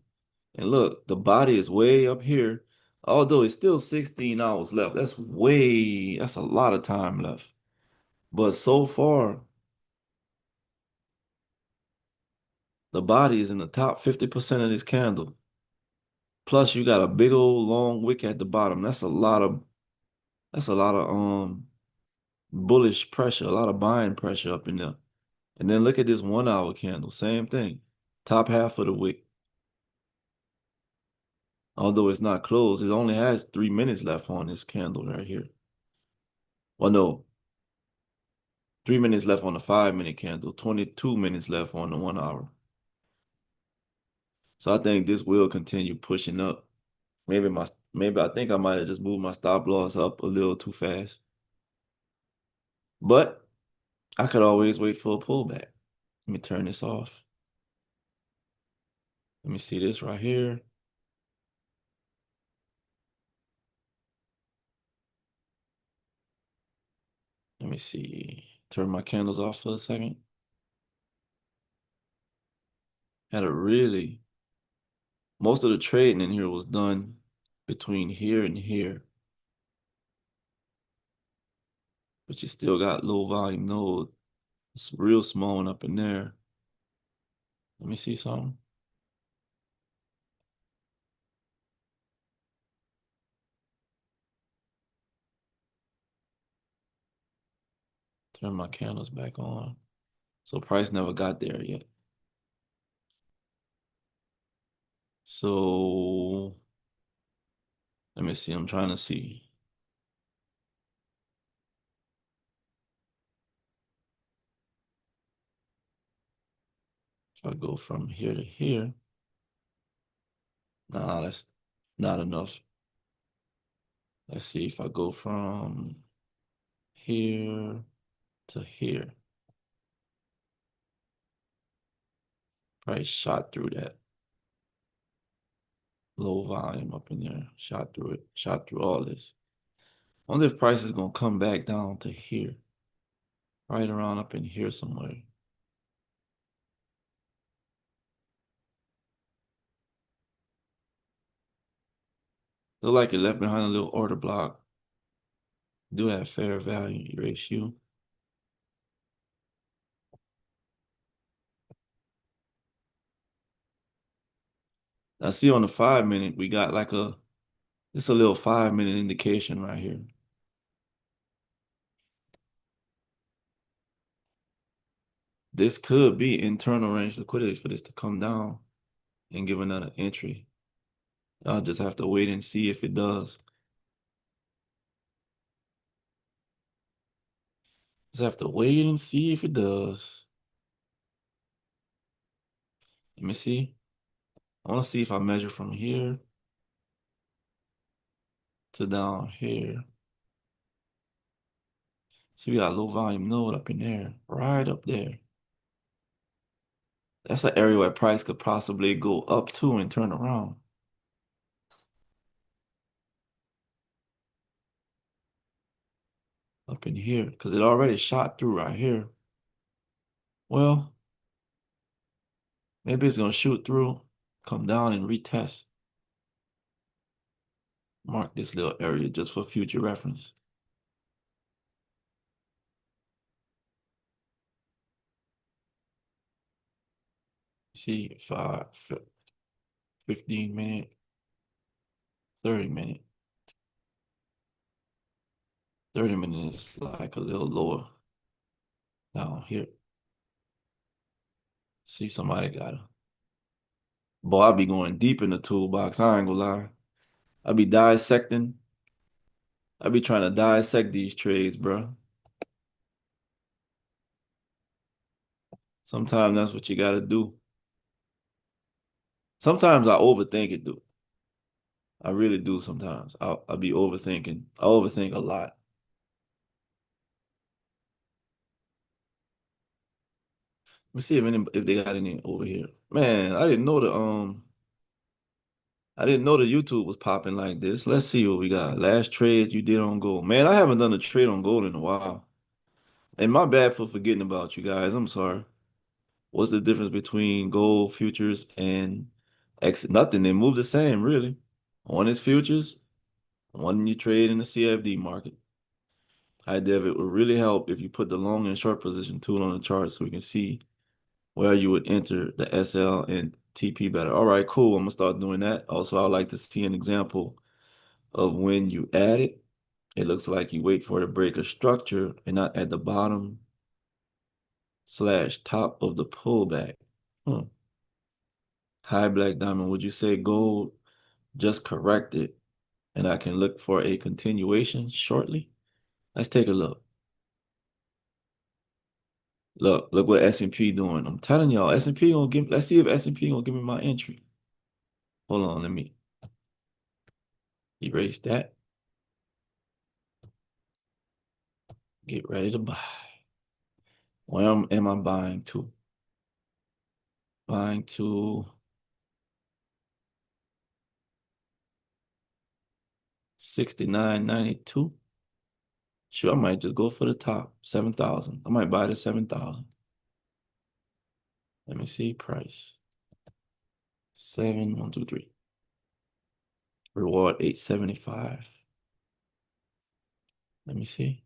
And look, the body is way up here. Although it's still 16 hours left. That's a lot of time left. But so far, the body is in the top 50% of this candle. Plus you got a big old long wick at the bottom. That's a lot of bullish pressure, a lot of buying pressure up in there. And then look at this 1 hour candle, same thing. Top half of the wick. Although it's not closed, it only has 3 minutes left on this candle right here. Well, no, 3 minutes left on the 5 minute candle, 22 minutes left on the 1 hour. So I think this will continue pushing up. Maybe I think I might have just moved my stop loss up a little too fast. But I could always wait for a pullback. Let me turn this off. Let me see this right here. Let me see. Turn my candles off for a second. Most of the trading in here was done between here and here. But you still got low volume node. It's real small one up in there. Let me see something. Turn my candles back on. So price never got there yet. So let me see. I'm trying to see. If I go from here to here. Nah, that's not enough. Let's see if I go from here to here. Price shot through that. Low volume up in there. Shot through it. Shot through all this. I wonder if price is gonna come back down to here. Right around up in here somewhere. Look like it left behind a little order block. Do have fair value ratio. I see on the 5 minute, we got like it's a little 5 minute indication right here. This could be internal range liquidity for this to come down and give another entry. I'll just have to wait and see if it does. Just have to wait and see if it does. Let me see. I want to see if I measure from here to down here. See, we got a low volume node up in there, right up there. That's an area where price could possibly go up to and turn around. Up in here, because it already shot through right here. Well, maybe it's going to shoot through, come down and retest. Mark this little area just for future reference. See, 15 minute, 30 minute. 30 minutes like a little lower down here. See, somebody got a. Boy, I be going deep in the toolbox. I ain't gonna lie. I be dissecting. I be trying to dissect these trades, bro. Sometimes that's what you gotta do. Sometimes I overthink it, dude. I really do sometimes. I'll be overthinking. I overthink a lot. Let me see if they got any over here. Man, I didn't know I didn't know the YouTube was popping like this. Let's see what we got. Last trade you did on gold. Man, I haven't done a trade on gold in a while. And my bad for forgetting about you guys. I'm sorry. What's the difference between gold futures and X? Nothing. They move the same, really. One is futures, one you trade in the CFD market. High Dev, it would really help if you put the long and short position tool on the chart so we can see where you would enter the SL and TP better. All right, cool. I'm gonna start doing that. Also, I'd like to see an example of when you add it. It looks like you wait for it to break a structure and not at the bottom slash top of the pullback. Hmm. High Black Diamond, would you say gold just corrected and I can look for a continuation shortly? Let's take a look. Look what S&P doing. I'm telling y'all, S&P gonna give, let's see if S&P gonna give me my entry. Hold on, let me erase that. Get ready to buy. Where am I buying to? Buying to 69.92. Sure, I might just go for the top, 7,000. I might buy the 7,000. Let me see, price. 1, 2, 3. Reward 875. Let me see.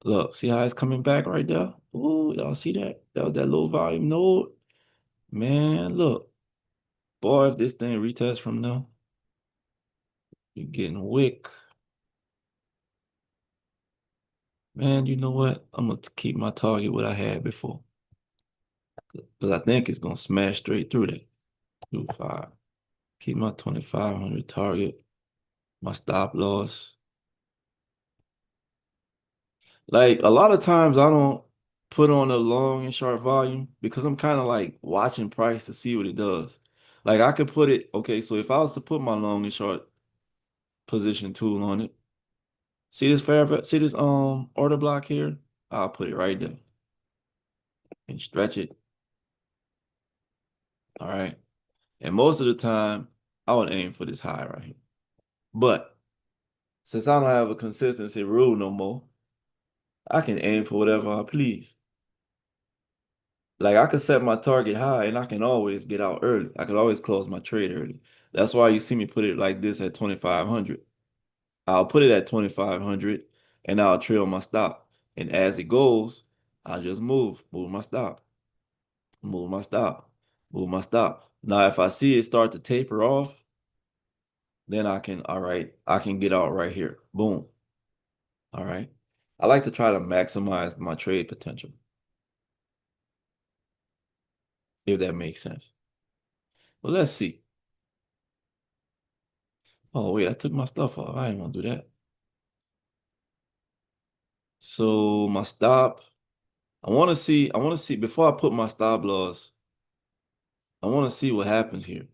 Look, see how it's coming back right there? Ooh, y'all see that? That was that low volume node. Man, look. Boy, if this thing retests from now, you're getting wick. Man, you know what? I'm gonna keep my target what I had before. Because I think it's gonna smash straight through that. 2.5. Keep my 2,500 target, my stop loss. Like a lot of times I don't put on a long and short volume because I'm kind of like watching price to see what it does. Like I could put it, okay, so if I was to put my long and short position tool on it, see this order block here? I'll put it right there and stretch it. All right. And most of the time, I would aim for this high right here. But since I don't have a consistency rule no more, I can aim for whatever I please. Like I could set my target high and I can always get out early. I could always close my trade early. That's why you see me put it like this at 2,500. I'll put it at 2,500 and I'll trail my stop. And as it goes, I'll just move my stop, move my stop, move my stop. Now, if I see it start to taper off, then all right, I can get out right here. Boom. All right. I like to try to maximize my trade potential, if that makes sense. Well, let's see. Oh, wait, I took my stuff off. I didn't want to do that. So my stop, I want to see before I put my stop loss, I want to see what happens here.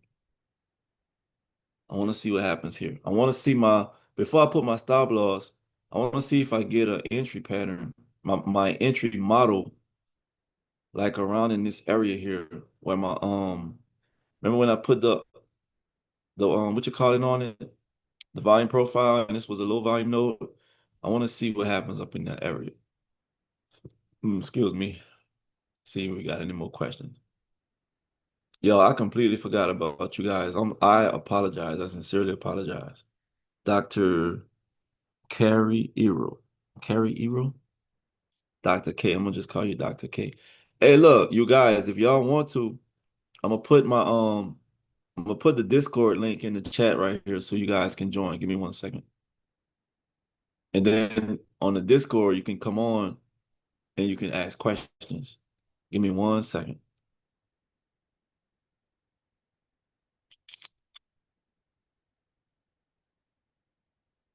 I want to see what happens here. I want to see before I put my stop loss, I want to see if I get an entry pattern, my entry model, like around in this area here where remember when I put the what you call it on it, the volume profile, and this was a low volume node. I want to see what happens up in that area. Excuse me. See if we got any more questions. Yo, I completely forgot about you guys. I apologize. I sincerely apologize. Dr. Carrie Ero. Carrie Ero? Dr. K. I'm gonna just call you Dr. K. Hey, look, you guys, if y'all want to, I'm gonna put I'm gonna put the Discord link in the chat right here so you guys can join. Give me 1 second. And then on the Discord, you can come on and you can ask questions. Give me 1 second.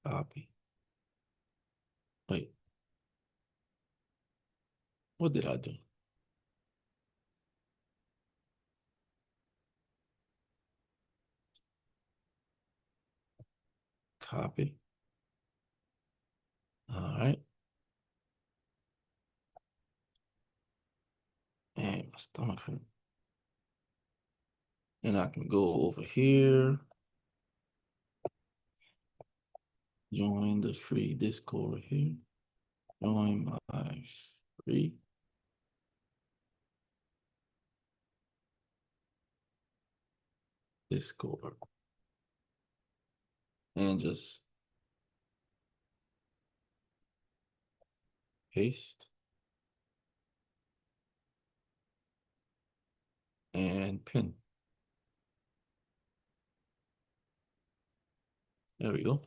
Copy. Wait, what did I do? Copy. All right. Man, my stomach hurt. And I can go over here, join the free Discord here. Join my free Discord. And just paste and pin. There we go.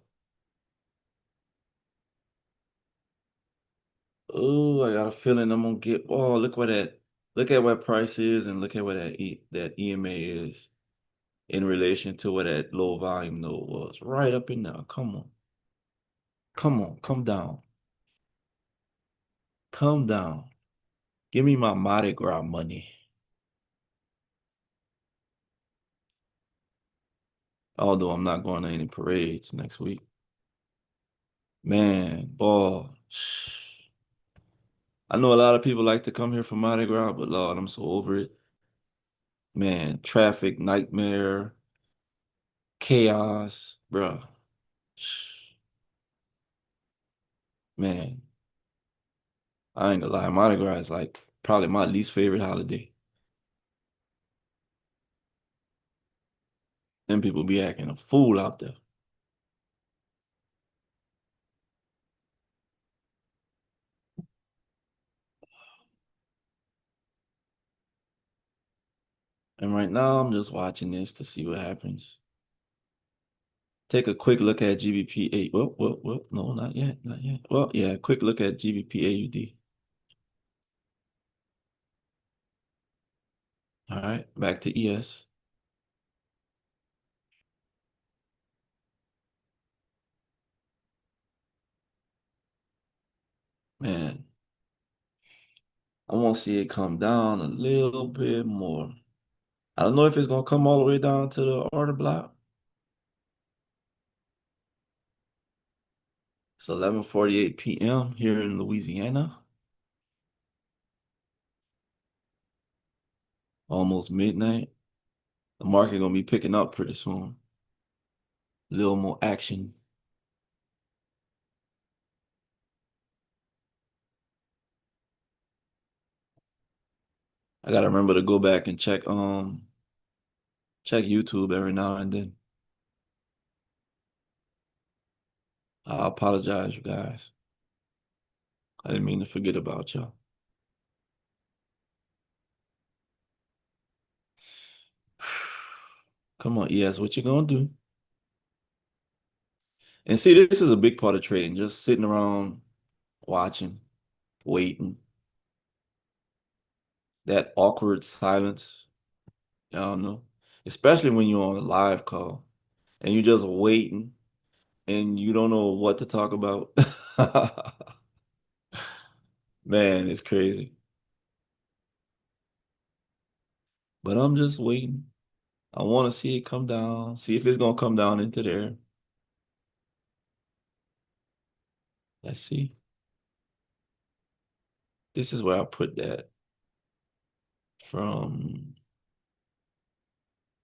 Oh, I got a feeling I'm gonna get. Oh, look at what price is, and look at what that EMA is in relation to what that low volume node was. Right up in there. Come on, come on, come down, come down. Give me my Mardi Gras money. Although I'm not going to any parades next week. Man, boy. I know a lot of people like to come here for Mardi Gras, but Lord, I'm so over it. Man, traffic, nightmare, chaos, bruh. Man, I ain't gonna lie. Mardi Gras is like probably my least favorite holiday. Them people be acting a fool out there. And right now, I'm just watching this to see what happens. Take a quick look at GBP8. Well, no, not yet, not yet. Well, yeah, quick look at GBP AUD. All right, back to ES. Man, I want to see it come down a little bit more. I don't know if it's gonna come all the way down to the order block. It's 11:48 p.m. here in Louisiana. Almost midnight. The market gonna be picking up pretty soon. A little more action. I gotta remember to go back and check YouTube every now and then. I apologize, you guys. I didn't mean to forget about y'all. Come on, ES, what you gonna do? And see, this is a big part of trading, just sitting around watching, waiting. That awkward silence. I don't know. Especially when you're on a live call and you're just waiting and you don't know what to talk about. Man, it's crazy. But I'm just waiting. I want to see it come down, see if it's gonna come down into there. Let's see. This is where I put that from.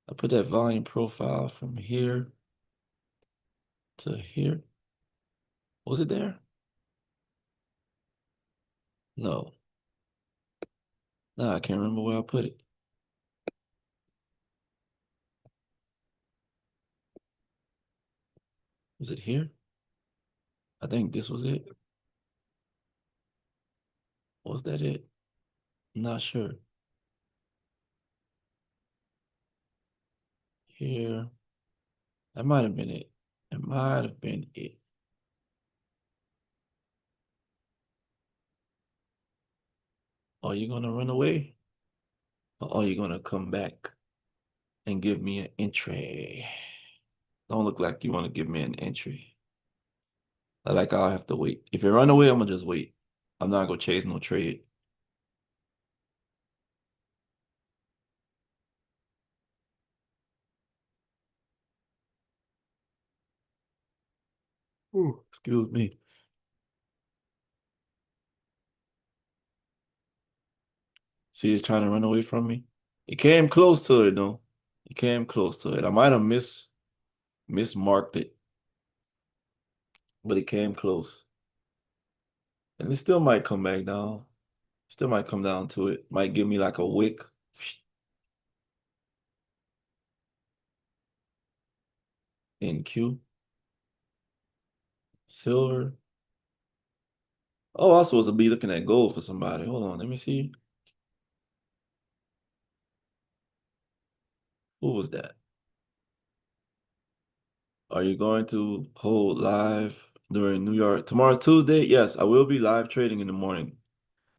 I put that volume profile from here to here. Was it there? No. No, I can't remember where I put it. Was it here? I think this was it. Was that it? I'm not sure. Here. That might have been it. It might have been it. Are you gonna run away? Or are you gonna come back and give me an entry? Don't look like you want to give me an entry. Like I'll have to wait. If you run away, I'm gonna just wait. I'm not gonna chase no trade. Ooh, excuse me. See, it's trying to run away from me. It came close to it though. It came close to it. I might have mismarked it, but it came close. And it still might come back down. Still might come down to it. Might give me like a wick. NQ. Silver. Oh, I was supposed to be looking at gold for somebody. Hold on, let me see. Who was that? Are you going to hold live during New York? Tomorrow's Tuesday? Yes, I will be live trading in the morning.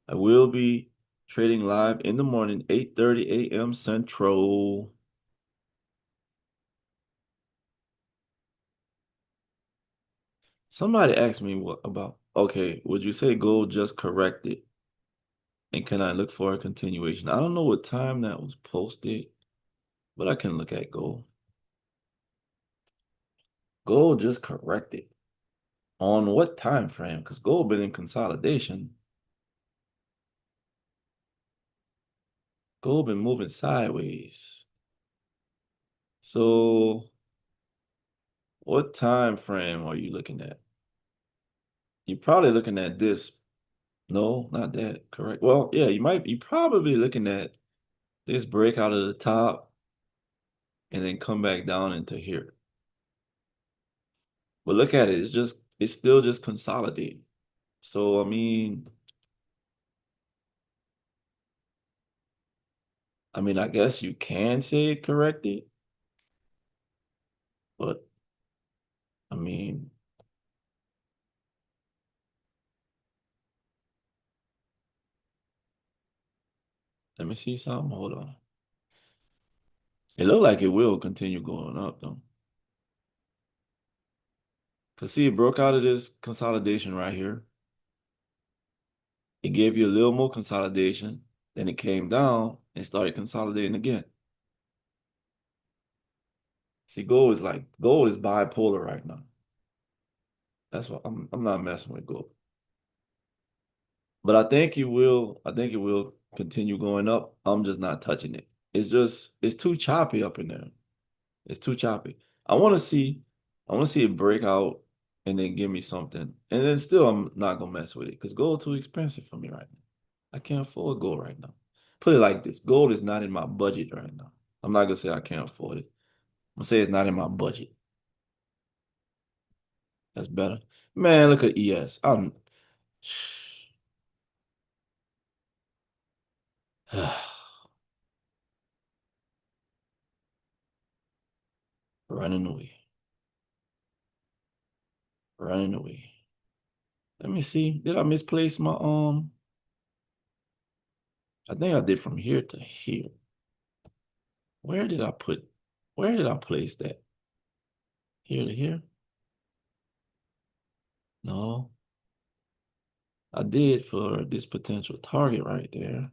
I will be trading live in the morning, 8:30 a.m. Central. Somebody asked me what about, okay, would you say gold just corrected? And can I look for a continuation? I don't know what time that was posted, but I can look at gold. Gold just corrected. On what time frame? Because gold been in consolidation. Gold been moving sideways. So what time frame are you looking at? You're probably looking at this. No, not that. Correct. Well, yeah, you probably looking at this break out of the top and then come back down into here. But look at it. It's still just consolidating. So I guess you can say it corrected, but I mean, let me see something. Hold on. It looked like it will continue going up though. Cause see, it broke out of this consolidation right here. It gave you a little more consolidation. Then it came down and started consolidating again. See, gold is bipolar right now. That's what I'm not messing with gold. But I think it will continue going up. I'm just not touching it. It's too choppy up in there. It's too choppy. I want to see I want to see it break out and then give me something. And then still I'm not gonna mess with it because gold too expensive for me right now. I can't afford gold right now. Put it like this. Gold is not in my budget right now. I'm not gonna say I can't afford it. I'm gonna say it's not in my budget. That's better. Man, look at ES. I'm running away. Running away. Let me see. Did I misplace my I think I did from here to here. Where did I put where did I place that? Here to here? No. I did for this potential target right there.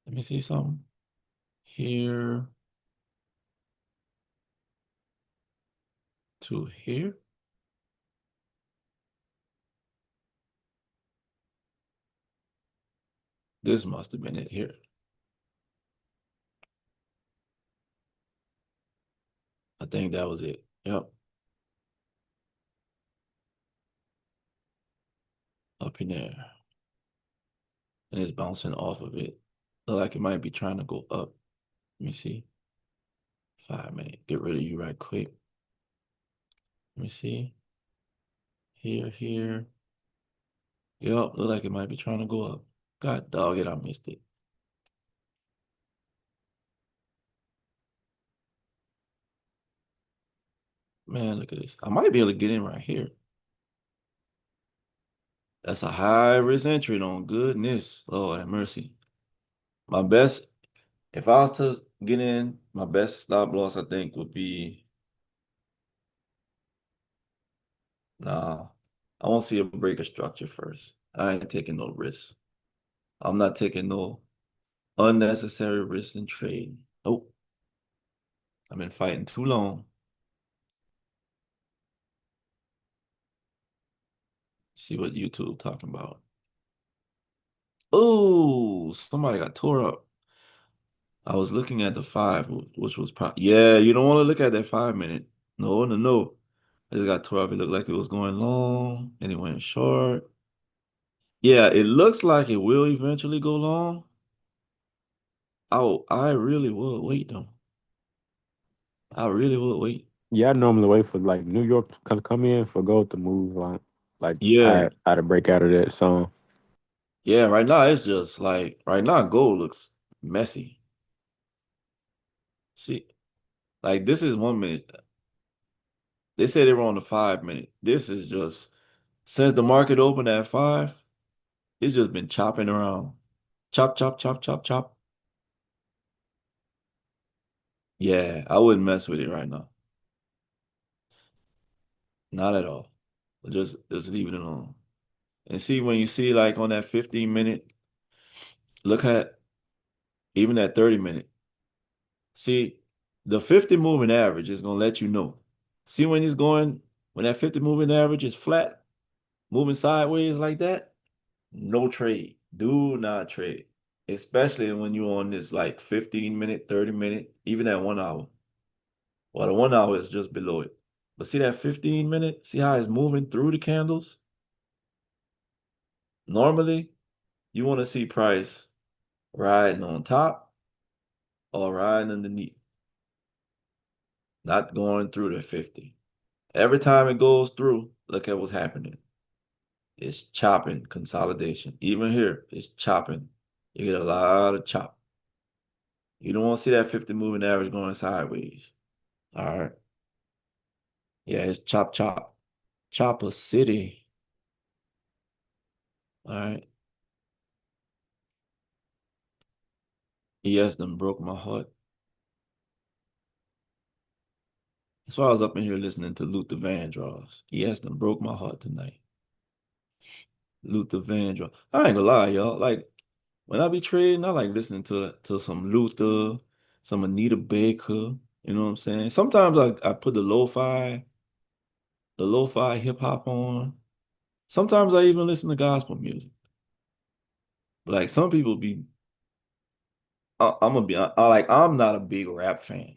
Let me see something. Here to here. This must have been it here. I think that was it. Yep. Up in there. And it's bouncing off of it. Look like it might be trying to go up. Let me see. 5 minutes. Get rid of you right quick. Let me see. Here. Yep, look like it might be trying to go up. God dog it, I missed it. Man, look at this. I might be able to get in right here. That's a high risk entry on goodness. Lord have mercy. My best, if I was to get in, my best stop loss, I think, would be, nah, I want to see a breaker structure first. I ain't taking no risks. I'm not taking no unnecessary risks in trading. Oh, I've been fighting too long. See what YouTube talking about. Oh, somebody got tore up. I was looking at the five, which was probably, yeah, you don't want to look at that 5 minute. No, no, no. It just got tore up. It looked like it was going long and it went short. Yeah, it looks like it will eventually go long. Oh, I really would wait though. I really would wait. Yeah, I normally wait for like New York to come in for gold to move on. Like Yeah. I to break out of that song. Yeah, right now it's just like right now gold looks messy. See, like this is 1 minute. They said they were on the 5 minute. This is just since the market opened at five, it's just been chopping around. Chop, chop, chop, chop, chop. Yeah, I wouldn't mess with it right now. Not at all. Just leave it alone. And see when you see like on that 15 minute, look at even that 30 minute. See, the 50 moving average is gonna let you know. See when it's going, when that 50 moving average is flat, moving sideways like that, no trade. Do not trade. Especially when you're on this like 15 minute, 30 minute, even at 1 hour. Well, the 1 hour is just below it. But see that 15 minute? See how it's moving through the candles? Normally, you want to see price riding on top or riding underneath, not going through the 50. Every time it goes through, look at what's happening. It's chopping consolidation. Even here, it's chopping. You get a lot of chop. You don't want to see that 50 moving average going sideways. All right. Yeah, it's chop, chop. Chopper City. All right. ES done broke my heart. That's why I was up in here listening to Luther Vandross. ES done broke my heart tonight. Luther Vandross. I ain't gonna lie, y'all. Like, when I be trading, I like listening to some Luther, some Anita Baker. You know what I'm saying? Sometimes I put the lo-fi hip hop on. Sometimes I even listen to gospel music. But like some people be, I'm gonna be like I'm not a big rap fan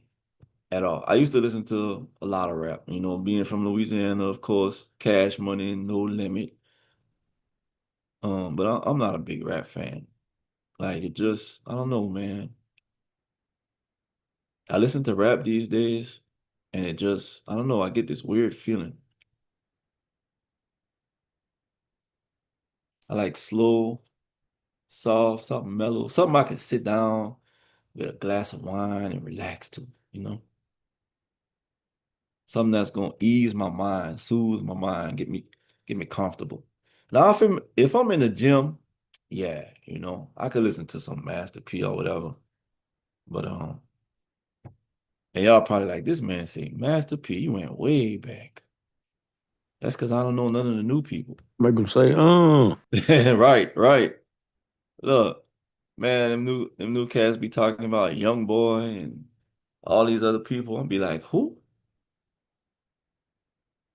at all. I used to listen to a lot of rap. You know, being from Louisiana, of course, Cash Money, No Limit. But I'm not a big rap fan. Like it just, I don't know, man. I listen to rap these days, and it just, I don't know. I get this weird feeling. I like slow, soft, something mellow, something I can sit down with a glass of wine and relax to, you know? Something that's gonna ease my mind, soothe my mind, get me comfortable. Now, if I'm in the gym, yeah, you know, I could listen to some Master P or whatever. But and y'all probably like this man say, Master P, you went way back. That's because I don't know none of the new people. Make them say, Right, right. Look, man, them new cats be talking about Young Boy and all these other people and be like, who?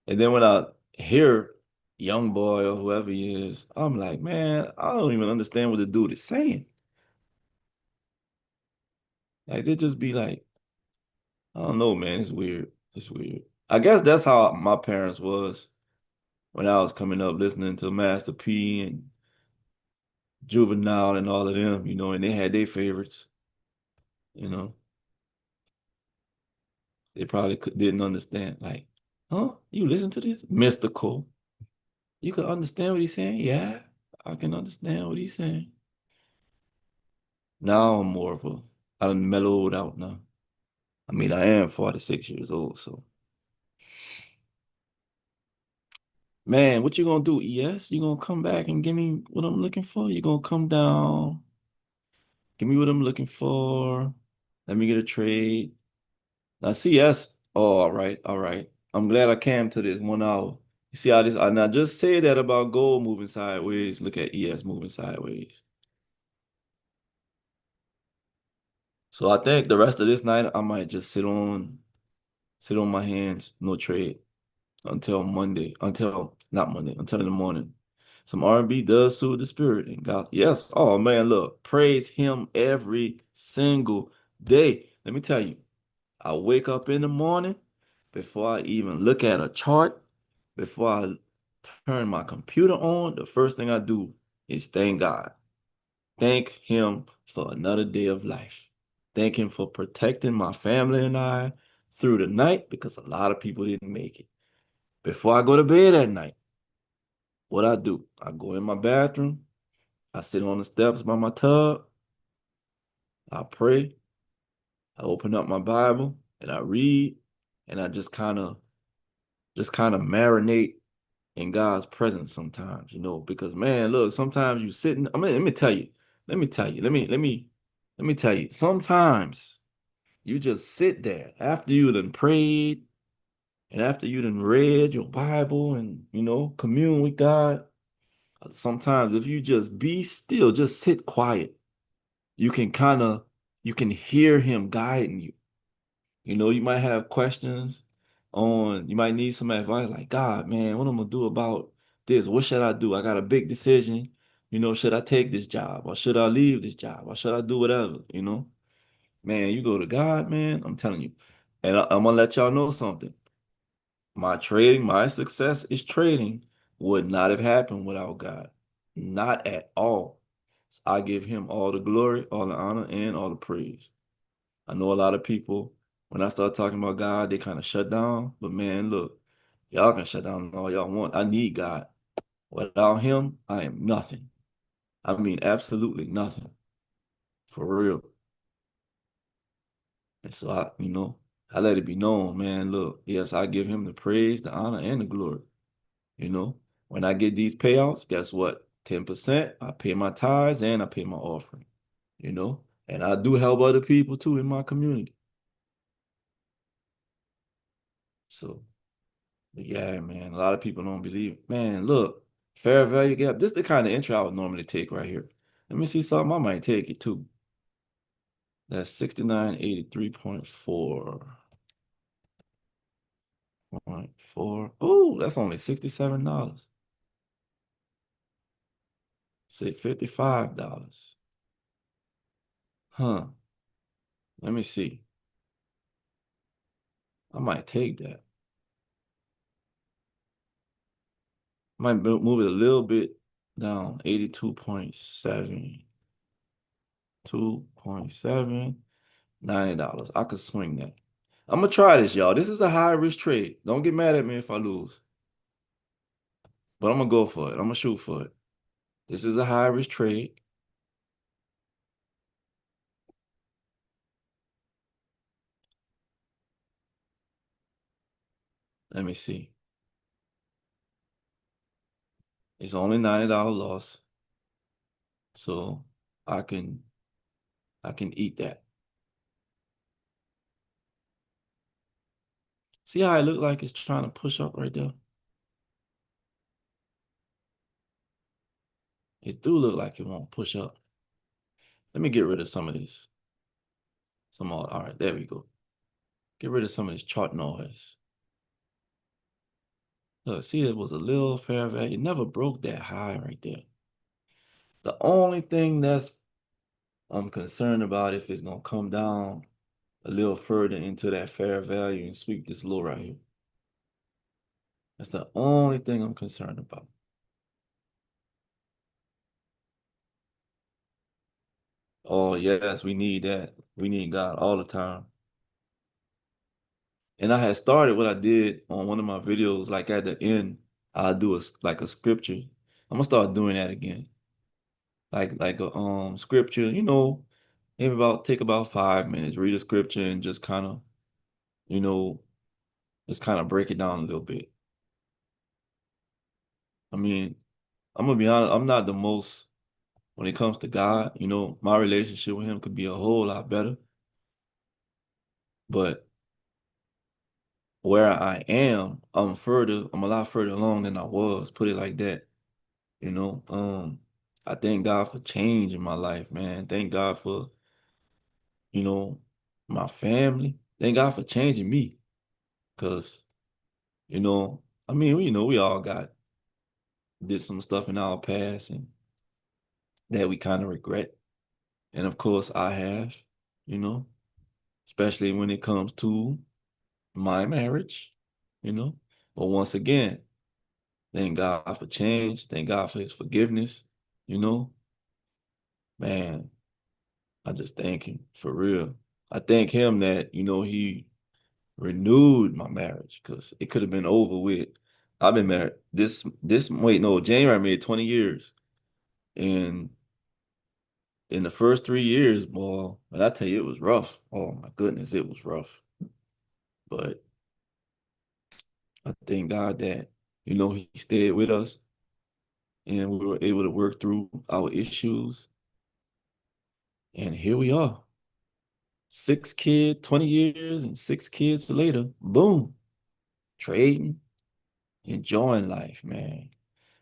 And then when I hear Young Boy or whoever he is, I'm like, man, I don't even understand what the dude is saying. Like they just be like, I don't know, man, it's weird. It's weird. I guess that's how my parents was when I was coming up listening to Master P and Juvenile and all of them, you know, and they had their favorites, you know. They probably didn't understand. Like, huh? You listen to this? Mystical. You can understand what he's saying? Yeah, I can understand what he's saying. Now I'm more of a, I done mellowed out now. I mean, I am 46 years old, so man, what you gonna do, ES? You gonna come back and give me what I'm looking for? You gonna come down, give me what I'm looking for. Let me get a trade. Now, CS, oh, all right, all right. I'm glad I came to this 1 hour. You see how this, I now just say that about gold moving sideways. Look at ES moving sideways. So I think the rest of this night, I might just sit on my hands, no trade until Monday, until not Monday, until in the morning. Some R&B does soothe the spirit. And God, yes. Oh man, look, praise him every single day. Let me tell you, I wake up in the morning before I even look at a chart, before I turn my computer on, the first thing I do is thank God. Thank him for another day of life. Thank him for protecting my family and I through the night because a lot of people didn't make it. Before I go to bed at night, what I do, I go in my bathroom, I sit on the steps by my tub, I pray, I open up my Bible and I read, and I just kind of marinate in God's presence sometimes, because man, look, sometimes you sitting, I mean, let me tell you, sometimes you just sit there after you done prayed and after you done read your Bible and, commune with God. Sometimes if you just be still, just sit quiet, you can you can hear him guiding you. You might have questions you might need some advice like, God, man, what I'm gonna do about this? What should I do? I got a big decision. Should I take this job or should I leave this job or should I do whatever? Man, you go to God, man, I'm telling you. And I'm gonna let y'all know something. My success is trading would not have happened without God. Not at all. So I give him all the glory, all the honor, and all the praise. I know a lot of people, when I start talking about God, they kind of shut down. But man, look, y'all can shut down all y'all want. I need God. Without him, I am nothing. I mean, absolutely nothing. For real. And so I let it be known, man. Look, yes, I give him the praise, the honor, and the glory. You know, when I get these payouts, guess what? 10%, I pay my tithes and I pay my offering, and I do help other people too in my community. So, but yeah, man, a lot of people don't believe it. Man, look, fair value gap. This is the kind of intro I would normally take right here. Let me see something. I might take it too. That's 6983.4. Oh, that's only $67. Say $55. Huh. Let me see. I might take that. Might move it a little bit down. 82.7. 2.7. $90. I could swing that. I'm gonna try this, y'all. This is a high risk trade. Don't get mad at me if I lose. But I'm gonna go for it. I'm gonna shoot for it. This is a high risk trade. Let me see. It's only $90 loss. So I can eat that. See how it look like it's trying to push up right there? It do look like it won't push up. Let me get rid of some of this. All right, there we go. Get rid of some of this chart noise. Look, see, it was a little fair value. It never broke that high right there. The only thing I'm concerned about if it's gonna come down a little further into that fair value and sweep this low right here. That's the only thing I'm concerned about. Oh, yes, we need that. We need God all the time. And I had started what I did on one of my videos, like at the end, I'll do like a scripture. I'm gonna start doing that again. Like a scripture, maybe take about 5 minutes, read a scripture and just you know, kind of break it down a little bit. I mean, I'm gonna be honest, I'm not the most when it comes to God, my relationship with him could be a whole lot better. But where I am, I'm a lot further along than I was, put it like that. You know, I thank God for change in my life, man. Thank God for, you know, my family. Thank God for changing me. Cause, I mean, we all got did some stuff in our past and that we kind of regret. And of course, I have, you know, especially when it comes to my marriage, you know. But once again, thank God for change. Thank God for his forgiveness, you know. Man, I just thank him for real. I thank him that, he renewed my marriage because it could have been over with. I've been married wait, no, January made 20 years. And in the first 3 years, boy, when I tell you it was rough. Oh my goodness, it was rough. But I thank God that, he stayed with us and we were able to work through our issues. And here we are. 6 kids, 20 years, and 6 kids later, boom, trading, enjoying life, man.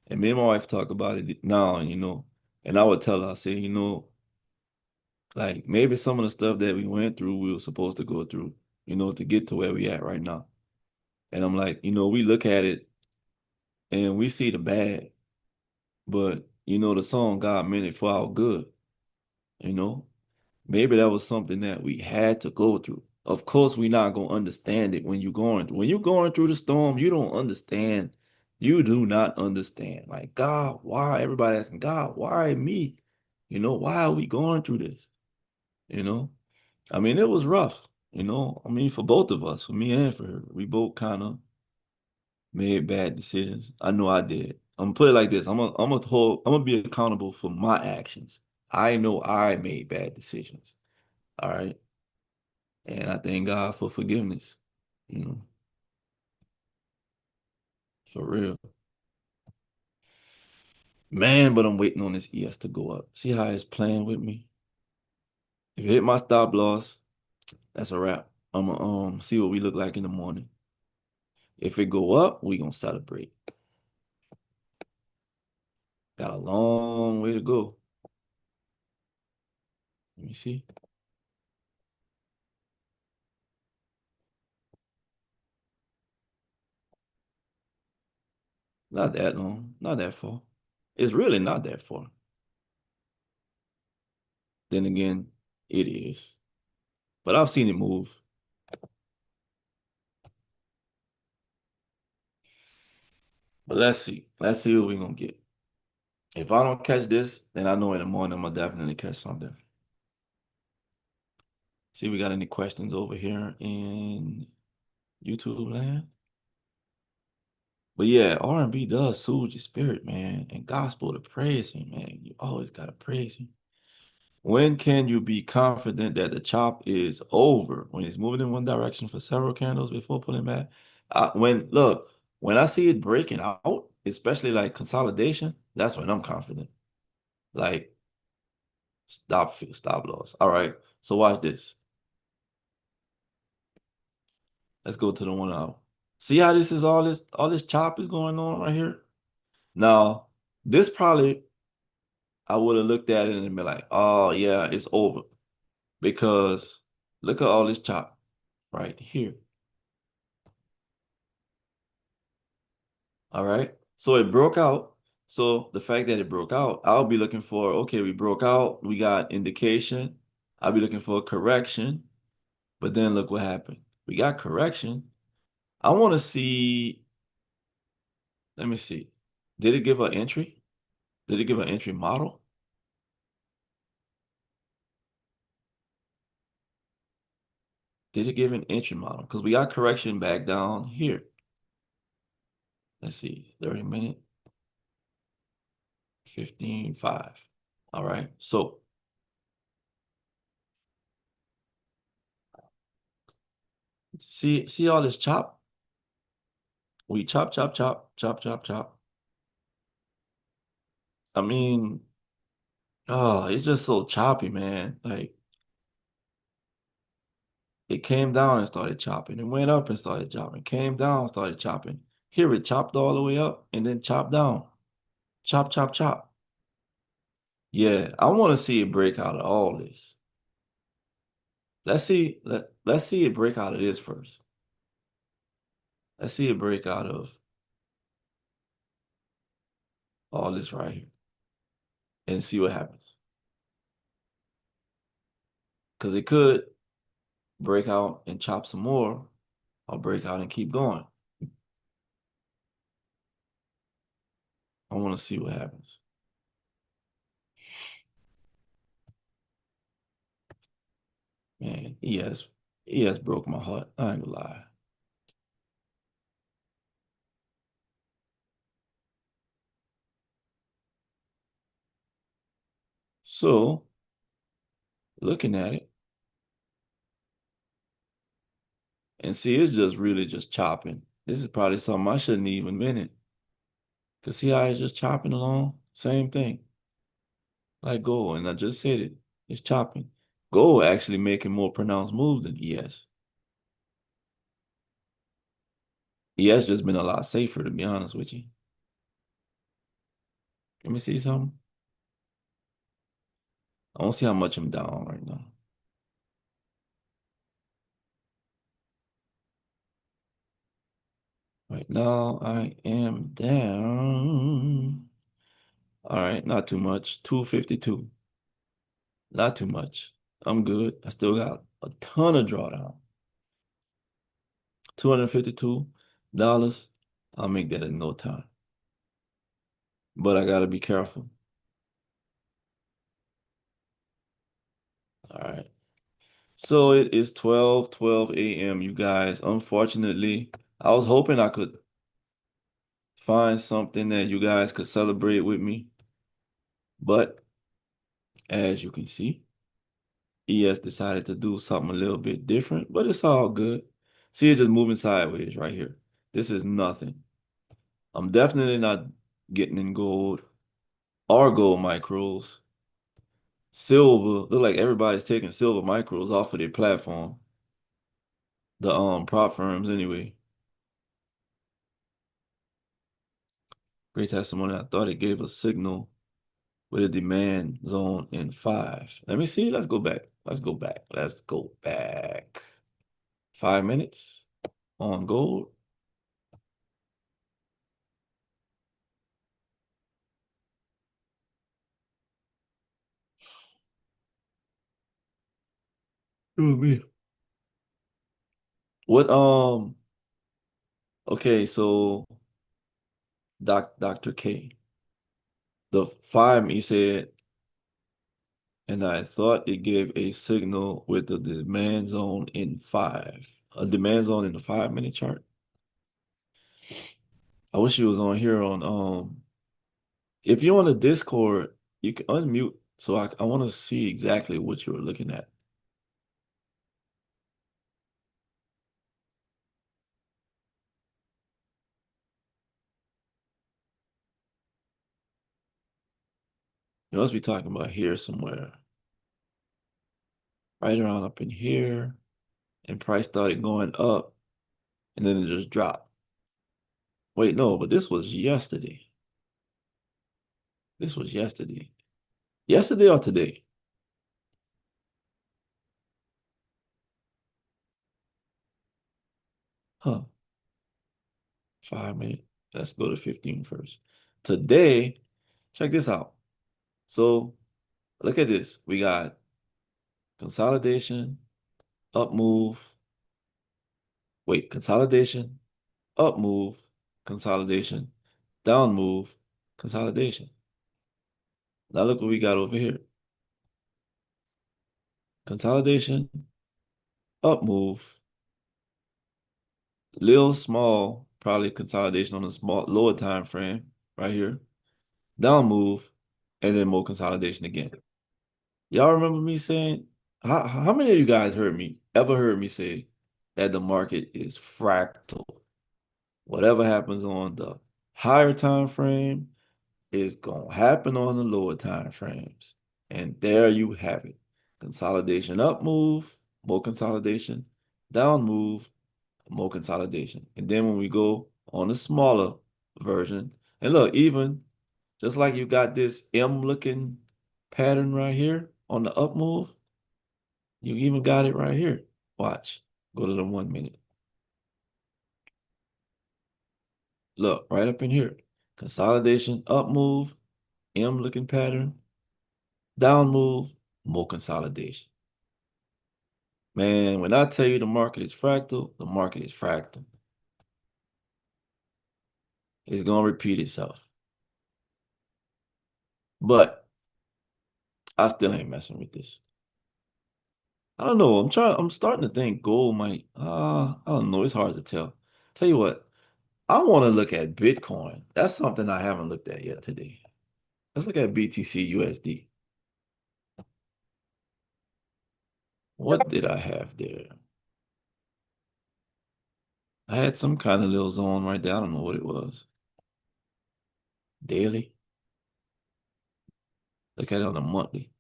And me and my wife talk about it now, and I would tell her, I say, like maybe some of the stuff that we went through, we were supposed to go through, to get to where we at right now. And I'm like, we look at it and we see the bad, but the song God meant it for our good, you know. Maybe that was something that we had to go through. Of course, we're not gonna understand it when you're going through the storm, you don't understand. You do not understand. Like, God, why? Everybody asking, God, why me? Why are we going through this? You know? I mean, it was rough, I mean, for both of us, for me and for her. We both kind of made bad decisions. I know I did. I'm gonna put it like this. I'm gonna be accountable for my actions. I know I made bad decisions. All right. And I thank God for forgiveness, you know, for real. Man, but I'm waiting on this ES to go up. See how it's playing with me? If it hit my stop loss, that's a wrap. I'm gonna see what we look like in the morning. If it go up, we gonna celebrate. Got a long way to go. Let me see. Not that long, not that far. It's really not that far. Then again, it is. But I've seen it move. But let's see. Let's see what we're gonna get. If I don't catch this, then I know in the morning I'm gonna definitely catch something. See, we got any questions over here in YouTube land? But yeah, R&B does soothe your spirit, man. And gospel to praise him, man. You always gotta praise him. When can you be confident that the chop is over? When it's moving in one direction for several candles before pulling back? When I see it breaking out, especially like consolidation, that's when I'm confident. Like stop loss. All right. So watch this. Let's go to the 1 hour. See how this is all this chop is going on right here? Now, this probably I would have looked at it and been like, oh yeah, it's over. Because look at all this chop right here. All right. So it broke out. So the fact that it broke out, I'll be looking for, okay, we broke out, we got indication. I'll be looking for a correction. But then look what happened. We got correction. I want to see, let me see. Did it give an entry? Did it give an entry model? Did it give an entry model? Because we got correction back down here. Let's see, 30 minute, 15.5. All right. So see all this chop? We chop, chop, chop, chop, chop, chop. I mean, oh, it's just so choppy, man. Like it came down and started chopping. It went up and started chopping. Came down, started chopping. Here it chopped all the way up and then chopped down. Chop, chop, chop. Yeah, I want to see it break out of all this. Let's see it break out of this first. Let's see it break out of all this right here and see what happens. Because it could break out and chop some more, or break out and keep going. I want to see what happens. Man, ES broke my heart. I ain't gonna lie. So, looking at it, and see, it's just really just chopping. This is probably something I shouldn't even been in. Cause see how it's just chopping along? Same thing. Like gold, and I just said it. It's chopping. Gold actually making more pronounced moves than ES. ES just been a lot safer, to be honest with you. Let me see something. I don't see how much I'm down right now. Right now, I am down. All right, not too much. 252. Not too much. I'm good. I still got a ton of drawdown. $252. I'll make that in no time. But I gotta be careful. All right. So it is 12 a.m., you guys. Unfortunately, I was hoping I could find something that you guys could celebrate with me. But as you can see, ES decided to do something a little bit different, but it's all good. See it just moving sideways right here. This is nothing. I'm definitely not getting in gold or gold micros. Silver, look like everybody's taking silver micros off of their platform. The prop firms anyway. Great testimony. I thought it gave a signal with a demand zone in 5. Let me see. Let's go back. Let's go back. Let's go back. 5 minutes on gold. Oh, man. What okay, so Dr. K. The 5 he said, and I thought it gave a signal with the demand zone in 5. A demand zone in the 5-minute chart. I wish he was on here on if you're on the Discord, you can unmute so I want to see exactly what you were looking at. You must be talking about here somewhere. Right around up in here. And price started going up. And then it just dropped. Wait, no, but this was yesterday. This was yesterday. Yesterday or today? Huh. 5 minutes. Let's go to 15 first. Today, check this out. So look at this. We got consolidation, up move. Wait, consolidation, up move, consolidation, down move, consolidation. Now look what we got over here. Consolidation, up move, little small, probably consolidation on a small lower time frame right here. Down move, and then more consolidation again. Y'all remember me saying, how many of you guys ever heard me say that the market is fractal? Whatever happens on the higher time frame is going to happen on the lower time frames. And there you have it. Consolidation up move, more consolidation, down move, more consolidation. And then when we go on the smaller version, and look, even just like you got this M looking pattern right here on the up move, you even got it right here. Watch. Go to the 1 minute. Look, right up in here. Consolidation, up move, M looking pattern, down move, more consolidation. Man, when I tell you the market is fractal, the market is fractal. It's going to repeat itself. But I still ain't messing with this. I don't know. I'm starting to think gold might, I don't know. It's hard to tell. Tell you what, I want to look at Bitcoin. That's something I haven't looked at yet today. Let's look at BTC USD. What did I have there? I had some kind of little zone right there. I don't know what it was. Daily. Look at it on the monthly.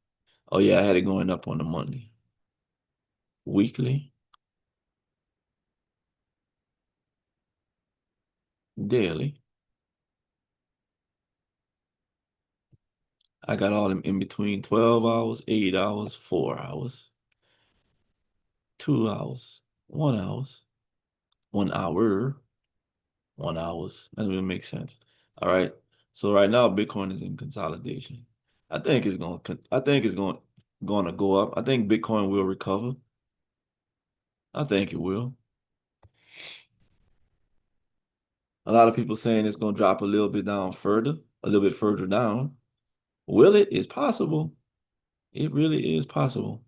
Oh yeah, I had it going up on the monthly. Weekly. Daily. I got all them in between 12 hours, 8 hours, 4 hours, 2 hours, 1 hours, 1 hour, 1 hours. That doesn't make sense. All right. So right now Bitcoin is in consolidation. I think it's going to go up. I think Bitcoin will recover. I think it will. A lot of people saying it's going to drop a little bit down further, a little bit further down. Will it? It's possible. It really is possible.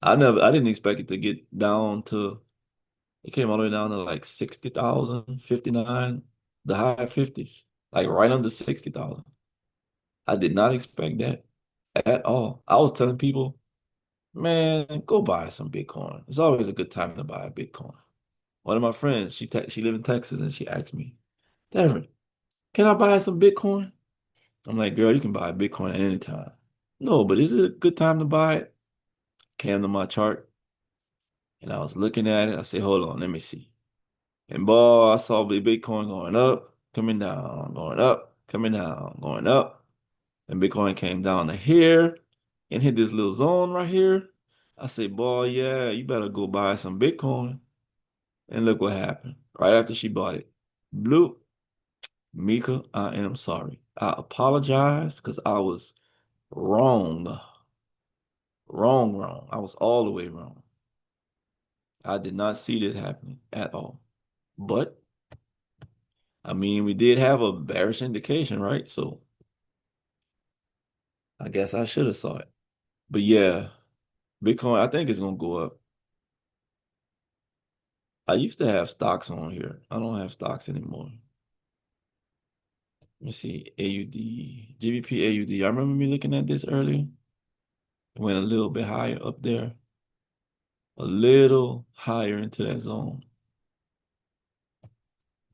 I didn't expect it to get down to, it came all the way down to like 60,000, 59, the high 50s, like right under 60,000. I did not expect that at all. I was telling people, man, go buy some Bitcoin. It's always a good time to buy a Bitcoin. One of my friends, she live in Texas, and she asked me, Devin, can I buy some Bitcoin? I'm like, girl, you can buy Bitcoin at any time. No, but is it a good time to buy it? Came to my chart and I was looking at it. I said, hold on, let me see. And boy, I saw the Bitcoin going up, coming down, going up, coming down, going up. And Bitcoin came down to here and hit this little zone right here. I said, boy, yeah, you better go buy some Bitcoin. And look what happened. Right after she bought it. Bloop. Mika, I am sorry. I apologize because I was wrong. Wrong. I was all the way wrong. I did not see this happening at all. But I mean, we did have a bearish indication, right? So I guess I should have saw it. But yeah, Bitcoin, I think it's gonna go up. I used to have stocks on here. I don't have stocks anymore. Let me see, AUD, GBP AUD. I remember me looking at this earlier. It went a little bit higher up there, a little higher into that zone.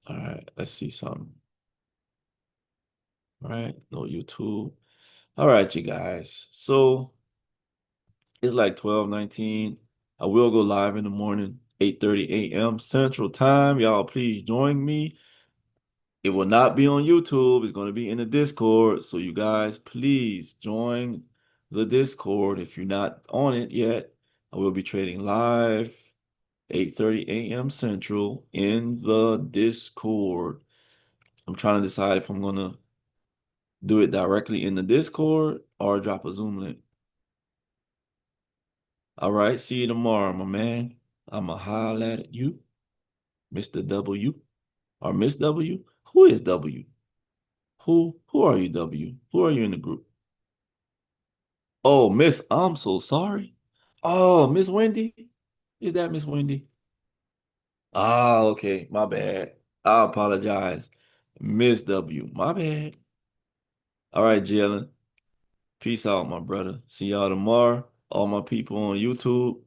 All right, let's see something. All right, no YouTube. All right, you guys. So it's like 12:19. I will go live in the morning, 8:30 a.m. Central Time. Y'all, please join me. It will not be on YouTube. It's going to be in the Discord. So you guys, please join the Discord if you're not on it yet. I will be trading live 8:30 a.m. Central in the Discord. I'm trying to decide if I'm going to do it directly in the Discord or drop a Zoom link. All right, see you tomorrow, my man. I'ma holler at you, Mr. W or Miss W. Who is W? Who are you, W? Who are you in the group? Oh, Miss, I'm so sorry. Oh, Miss Wendy? Is that Miss Wendy? Ah, okay, my bad. I apologize. Miss W, my bad. All right, Jalen. Peace out, my brother. See y'all tomorrow. All my people on YouTube.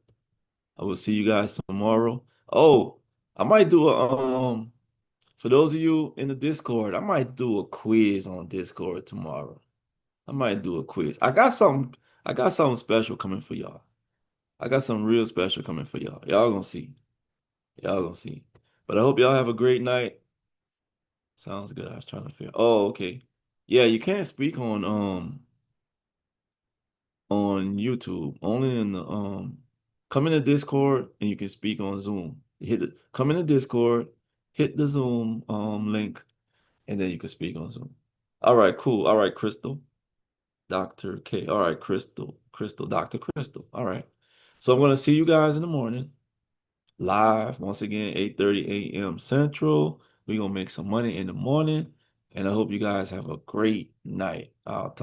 I will see you guys tomorrow. Oh, I might do a for those of you in the Discord, I might do a quiz on Discord tomorrow. I might do a quiz. I got something special coming for y'all. I got something real special coming for y'all. Y'all gonna see. Y'all gonna see. But I hope y'all have a great night. Sounds good. I was trying to figure. Oh, okay. Yeah, you can't speak on YouTube. Only in the come in the Discord and you can speak on Zoom. Come in the Discord, hit the Zoom link, and then you can speak on Zoom. All right, cool. All right, Crystal. Dr. K. All right, Crystal. Dr. Crystal. All right. So I'm gonna see you guys in the morning. Live once again, 8:30 a.m. Central. We're gonna make some money in the morning. And I hope you guys have a great night. I'll talk